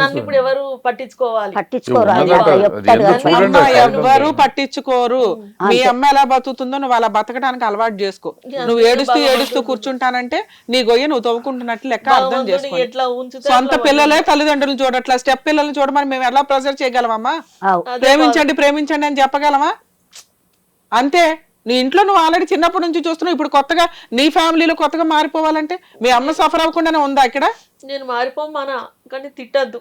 నన్ను ఇప్పుడు ఎవరు పట్టించుకోవాలి? పట్టించుకోరు అది ఉన్నదట. అది చెప్తారు ఏందో కదా. చూడండి. అమ్మ ఎవ్వరు పట్టించుకోరు. మీ అమ్మ ఎలా బతుకుతుందో నువ్వు అలా బతకడానికి అలవాటు చేసుకో. నువ్వు ఏడుస్తూ కూర్చుంటానంటే నీ గొయ్య నువ్వు తవ్వుకుంటున్నట్లు లెక్క అర్థం భగవంతుడు చేసుకో. ఎట్లా ఉంచితే సొంత పిల్లలే తల్లిదండ్రులు చూడట్లా, స్టెప్ పిల్లల్ని చూడమని మేము ఎలా ప్రెజర్ చేయగలమమ్మా? అవు. ప్రేమించండి అని చెప్పగలమా? అంతే. నీ ఇంట్లో నువ్వు ఆల్రెడీ చిన్నప్పటి నుంచి చూస్తున్నావు, ఇప్పుడు కొత్తగా నీ ఫ్యామిలీలో కొత్తగా మారిపోవాలంటే మీ అమ్మ సఫర్ అవ్వకుండానే ఉందా ఇక్కడ? నేను మారిపోమానా, కానీ తిట్టద్దు.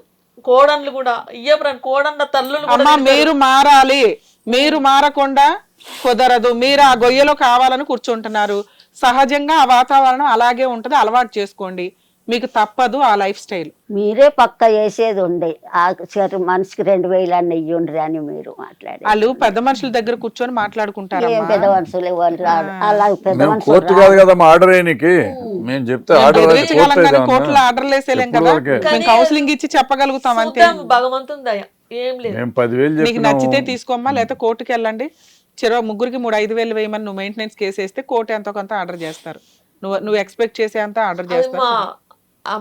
కోడన్లు కూడా ఇయ్యప్రాన్ కోడన్ల తల్లులు కూడా అమ్మా మీరు మారాలి. మీరు మారకుండా కుదరదు. మీరు ఆ గొయ్యలో కావాలని కూర్చుంటున్నారు. సహజంగా ఆ వాతావరణం అలాగే ఉంటది, అలవాటు చేసుకోండి. మీకు తప్పదు ఆ లైఫ్ స్టైల్. మీరే పక్క చేసేది ఉండే ఆ మనిషికి 2,000 అన్న ఇయ్యుండ్రి అని మీరు మాట్లాడే. వాళ్ళు పెద్ద మనుషుల దగ్గర కూర్చొని మాట్లాడుకుంటారు. ఏం పెద్ద మనుషులు ఎవరు రారు. అలా పెద్ద మేము మనుషులు కోర్టు కాదు కదమ్మా ఆర్డర్ అయ్యనికి. మేము చెప్తే ఆర్డర్ కోర్టులో ఆర్డర్లు వేసేలేం కదా, మేము కౌన్సిలింగ్ ఇచ్చి చెప్పగలుగుతాం అంతే. భగవంతుని దయ ఏం లేదు. మేము 10,000 నీకు నచ్చితే తీసుకోమ్మా, లేకపోతే కోర్టుకి వెళ్ళండి. ముగ్గురికి 3-5,000 వేయమని నువ్వు మెయింటెనెన్స్ కేసు వేస్తే కోర్టు ఎంతో కొంత ఆర్డర్ చేస్తారు. నువ్వు ఎక్స్పెక్ట్ చేసే అంత ఆర్డర్ అది చేస్తారు.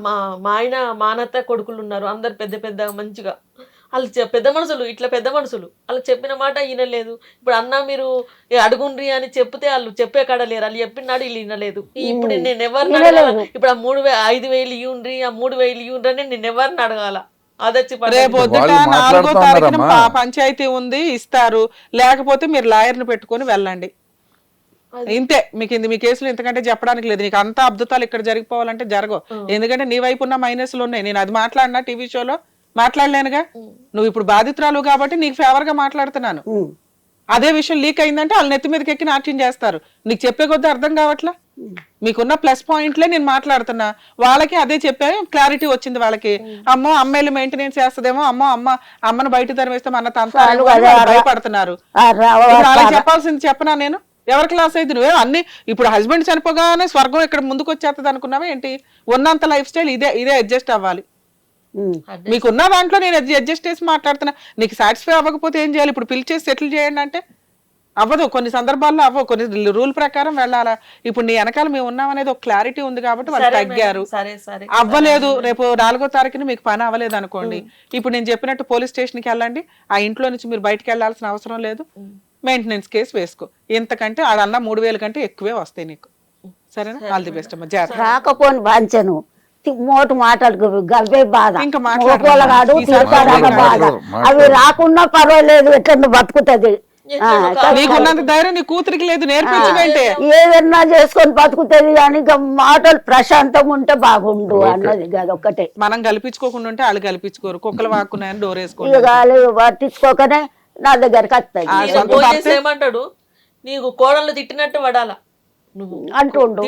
మా ఆయన మానత్త కొడుకులు ఉన్నారు, అందరు పెద్ద పెద్ద మంచిగా. వాళ్ళు పెద్ద మనుషులు, ఇట్లా పెద్ద మనుషులు. వాళ్ళు చెప్పిన మాట వినలేదు. ఇప్పుడు అన్న మీరు అడుగుండ్రి అని చెప్తే వాళ్ళు చెప్పే కాడలేరు. వాళ్ళు చెప్పినాడు వీళ్ళు వినలేదు. ఇప్పుడు నేను ఎవరిని అడగాల? ఇప్పుడు ఆ 5,000 ఇవ్వండ్రి, ఆ 3,000 ఇవ్వండ్రి అని నేను ఎవరిని అడగాల? అదొచ్చి రేపు పొద్దుట 4వ తారీఖున పంచాయతీ ఉంది, ఇస్తారు. లేకపోతే మీరు లాయర్ని పెట్టుకొని వెళ్ళండి. ఇంతే. మీ కేసులు ఇంతకంటే చెప్పడానికి లేదు. నీకు అంత అద్భుతాలు ఇక్కడ జరిగిపోవాలంటే జరగవు. ఎందుకంటే నీ వైపు ఉన్న మైనస్లు ఉన్నాయి. నేను అది మాట్లాడినా టీవీ షోలో మాట్లాడలేనుగా. నువ్వు ఇప్పుడు బాధితురాలు కాబట్టి నీకు ఫేవర్ గా మాట్లాడుతున్నాను. అదే విషయం లీక్ అయిందంటే వాళ్ళు నెత్తి మీదకి ఎక్కి నాట్యం చేస్తారు. నీకు చెప్పే కొద్దీ అర్థం కావట్లా. మీకున్న ప్లస్ పాయింట్లే నేను మాట్లాడుతున్నా. వాళ్ళకి అదే చెప్పే క్లారిటీ వచ్చింది. వాళ్ళకి అమ్మో అమ్మాయిలు మెయింటెనెన్స్ చేస్తదేమో, అమ్మను బయట తరివేస్తే మన తంతారు భయపడుతున్నారు. వాళ్ళకి చెప్పాల్సింది చెప్పనా నేను? ఎవరి క్లాస్ అయితే నువ్వే అన్ని ఇప్పుడు హస్బెండ్ చనిపోగానే స్వర్గం ఇక్కడ ముందుకు వచ్చేస్తుంది అనుకున్నావా ఏంటి? ఉన్నంత లైఫ్ స్టైల్ ఇదే అడ్జస్ట్ అవ్వాలి. మీకున్న దాంట్లో నేను అడ్జస్ట్ చేసి మాట్లాడుతున్నా. నీకు సాటిస్ఫై అవ్వకపోతే ఏం చేయాలి? ఇప్పుడు పిలిచేసి సెటిల్ చేయండి అంటే అవ్వదు. కొన్ని సందర్భాల్లో అవ్వవు. కొన్ని రూల్ ప్రకారం వెళ్ళాలా. ఇప్పుడు నీ వెనకాల మేము ఉన్నామనేది ఒక క్లారిటీ ఉంది కాబట్టి వాళ్ళు తగ్గారు. అవ్వలేదు. రేపు 4వ తారీఖున మీకు పని అవ్వలేదు అనుకోండి, ఇప్పుడు నేను చెప్పినట్టు పోలీస్ స్టేషన్కి వెళ్ళండి. ఆ ఇంట్లో నుంచి మీరు బయటకు వెళ్ళాల్సిన అవసరం లేదు. మెయింటెనెన్స్ కేసు వేసుకో. ఎంతకంటే ఆడన్న 3,000 కంటే ఎక్కువే వస్తాయి నీకు. సరేనా? ఆల్ ది బెస్ట్ అమ్మా. జాగ్రత్త. రాకపోని బాంచను మోటు మాటలకు గవ్వే బాధ. ఇంకా మోకోలగాడు తిరగడాక బాధ. అవి రాకున్నా పర్వాలేదు, ఎట్లా బతుకుతుంది. నీకున్నంత ధైర్యం నీ కూతురికి లేదు. నేర్పించమంటే ఏదన్నా చేసుకొని బతుకుతుంది. కానీ ఇంకా మాటలు ప్రశాంతంగా ఉంటే బాగుండు అన్నది అదొక్కటే. మనం కల్పించుకోకుండా ఉంటే వాళ్ళు కల్పించుకోరు. కుక్కలు వాక్కున్నాయని డోరేసుకో. ఇక వాళ్ళు పట్టించుకోకనే నా దగ్గరికి వస్తాయి. ఏమంటాడు, నీకు కోడళ్ళు తిట్టినట్టు పడాలా నువ్వు అంటుండు.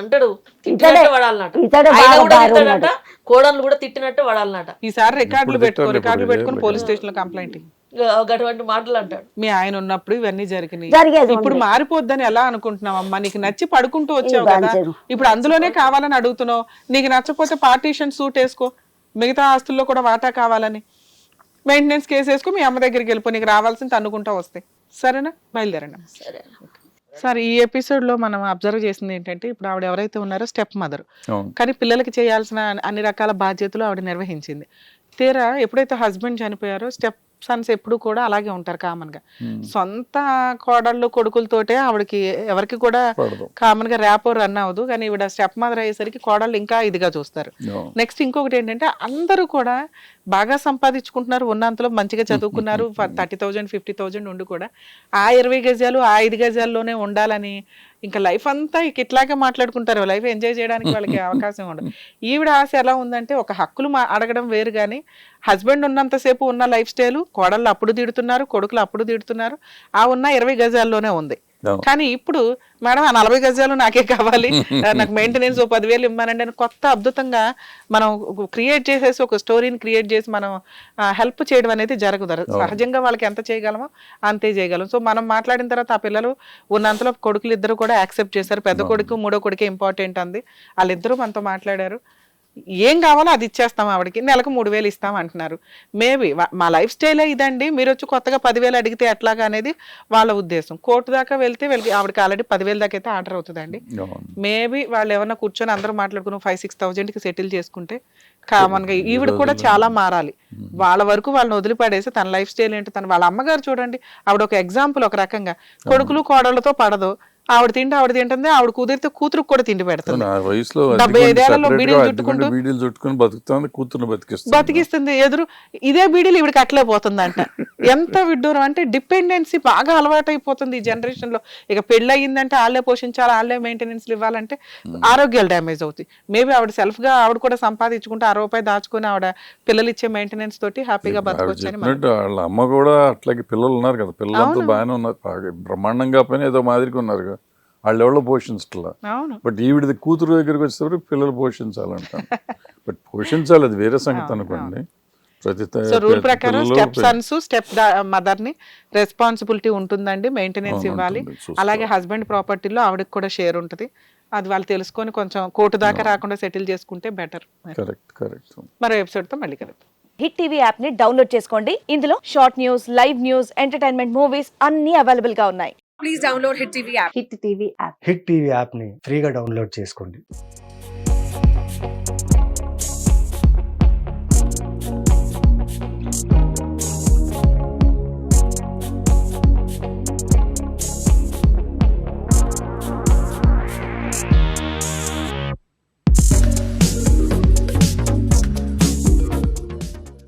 అంటాడు తిట్టినట్టు పడాలన్నట. కోడళ్ళు కూడా తిట్టినట్టు పడాలన్నట. ఈసారి రికార్డులు పెట్టుకొని పోలీస్ స్టేషన్ లో కంప్లైంట్ అటువంటి మాటలు అంటాడు. మీ ఆయన ఉన్నప్పుడు ఇవన్నీ జరిగినాయి. ఇప్పుడు మారిపోద్దని ఎలా అనుకుంటున్నావు అమ్మా? నీకు నచ్చి పడుకుంటూ వచ్చావు కదా, ఇప్పుడు అందులోనే కావాలని అడుగుతున్నావు. నీకు నచ్చపోతే పార్టీషన్ సూట్ వేసుకో. మిగతా ఆస్తుల్లో కూడా వాటా కావాలని మెయింటెనెన్స్ కేసు వేసుకో. మీ అమ్మ దగ్గరికి వెళ్ళిపో. నీకు రావాల్సింది అనుకుంటా వస్తాయి. సరేనా? బయలుదేరండి. సార్, ఈ ఎపిసోడ్ లో మనం అబ్జర్వ్ చేసింది ఏంటంటే, ఇప్పుడు ఆవిడ ఎవరైతే ఉన్నారో స్టెప్ మదర్, కానీ పిల్లలకి చేయాల్సిన అన్ని రకాల బాధ్యతలు ఆవిడ నిర్వహించింది. తీరా ఎప్పుడైతే హస్బెండ్ చనిపోయారో స్టెప్ సన్స్ ఎప్పుడు కూడా అలాగే ఉంటారు కామన్ గా. సొంత కోడళ్ళు కొడుకులతోటే ఆవిడకి ఎవరికి కూడా కామన్ గా ర్యాపో రన్ అవ్వదు. కానీ ఈవిడ స్టెప్ మదర్ అయ్యేసరికి కోడళ్ళు ఇంకా ఇదిగా చూస్తారు. నెక్స్ట్ ఇంకొకటి ఏంటంటే, అందరూ కూడా బాగా సంపాదించుకుంటున్నారు, ఉన్నంతలో మంచిగా చదువుకున్నారు. 30,000 50,000 ఉండి కూడా ఆ 20 గజాలు ఆ 5 గజాల్లోనే ఉండాలని ఇంకా లైఫ్ అంతా ఇట్లాగే మాట్లాడుకుంటారు. లైఫ్ ఎంజాయ్ చేయడానికి వాళ్ళకి అవకాశం ఉండదు. ఈవిడ ఆశ ఎలా ఉందంటే, ఒక హక్కులు అడగడం వేరు, కానీ హస్బెండ్ ఉన్నంతసేపు ఉన్న లైఫ్ స్టైల్ కోడళ్ళు అప్పుడు తిడుతున్నారు, కొడుకులు అప్పుడు తిడుతున్నారు. ఆ ఉన్న 20 గజాల్లోనే ఉంది. కానీ ఇప్పుడు మేడం ఆ 40 గజాలు నాకే కావాలి, నాకు మెయింటెనెన్స్ 10,000 ఇవ్వనండి అని కొత్త అద్భుతంగా మనం క్రియేట్ చేసేసి ఒక స్టోరీని క్రియేట్ చేసి మనం హెల్ప్ చేయడం అనేది జరగదు. సహజంగా వాళ్ళకి ఎంత చేయగలమో అంతే చేయగలం. సో మనం మాట్లాడిన తర్వాత ఆ పిల్లలు ఉన్నంతలో కొడుకులు ఇద్దరు కూడా యాక్సెప్ట్ చేశారు. పెద్ద కొడుకు 3వ కొడుకే ఇంపార్టెంట్ అంది. వాళ్ళిద్దరూ మనతో మాట్లాడారు. ఏం కావాలో అది ఇచ్చేస్తాం ఆవిడకి, నెలకు 3,000 ఇస్తాం అంటున్నారు. మేబీ మా లైఫ్ స్టైలే ఇదండి, మీరు వచ్చి కొత్తగా 10,000 అడిగితే ఎట్లాగా అనేది వాళ్ళ ఉద్దేశం. కోర్టు దాకా వెళ్తే ఆవిడకి ఆల్రెడీ 10,000 దాకా అయితే ఆర్డర్ అవుతుందండి. మేబీ వాళ్ళు ఏమన్నా కూర్చొని అందరూ మాట్లాడుకుని 5,000-6,000కి సెటిల్ చేసుకుంటే కామన్ గా ఈవిడ కూడా చాలా మారాలి. వాళ్ళ వరకు వాళ్ళని వదిలిపడేసి తన లైఫ్ స్టైల్ ఏంటో వాళ్ళ అమ్మగారు చూడండి, ఆవిడ ఒక ఎగ్జాంపుల్. ఒక రకంగా కొడుకులు కోడళ్ళతో పడదు, ఆవిడ తింటుంది, ఆవిడ కుదిరితే కూతురుకు కూడా తిండి పెడుతుంది. 75 ఏళ్లలో బీడీలు చుట్టుకుని కూతురు బతికిస్తుంది. ఎదురు ఇదే బీడీలు ఈవిడికి అట్లే పోతుందంట. ఎంత విడ్డూరం అంటే డిపెండెన్సీ బాగా అలవాటు అయిపోతుంది ఈ జనరేషన్ లో. ఇక పెళ్లి అయ్యిందంటే వాళ్ళే పోషించాలి, వాళ్ళే మెయింటెనెన్స్ ఇవ్వాలంటే ఆరోగ్యాలు డ్యామేజ్ అవుతాయి. మేబీ ఆవిడ సెల్ఫ్ గా ఆవిడ కూడా సంపాదించుకుంటే 60 రూపాయలు దాచుకుని ఆవిడ పిల్లలు ఇచ్చే మెయింటెనెన్స్ తోటి హ్యాపీగా బతకొచ్చు అని. వాళ్ళ అమ్మ కూడా అట్లాగే పిల్లలు ఉన్నారు కదా, పిల్లలంతా బాగానే ఉన్నారు, బ్రహ్మాండంగా పైన ఏదో మాదిరిగా ఉన్నారు. వాళ్ళు ఎవరో పోషించట్లా. బట్ ఈవిడ కూతురు దగ్గరికి వచ్చేసరికి పిల్లలు పోషించాలంటాను. బట్ పోషించాలి, అది వేరే సంగతి అనుకోండి. సో రూల్ ప్రకారం స్టెప్ సన్స్ స్టెప్ మదర్ ని రెస్పాన్సిబిలిటీ ఉంటుందండి, మెయింటెనెన్స్ ఇవ్వాలి. అలాగే హస్బెండ్ ప్రాపర్టీలో ఆవిడకి కూడా షేర్ ఉంటుంది. అది వాళ్ళు తెలుసుకొని కొంచెం కోర్టు దాకా రాకుండా సెటిల్ చేసుకుంటే బెటర్. మరో ఎపిసోడ్ తో మళ్ళీ కలుద్దాం. హిట్ టీవీ యాప్ ని డౌన్లోడ్ చేసుకోండి. ఇందులో short news, live news, entertainment movies అన్ని అవైలబుల్ గా ఉన్నాయి. Please download hit TV app. Hit TV యాప్ని ఫ్రీగా డౌన్లోడ్ చేసుకోండి.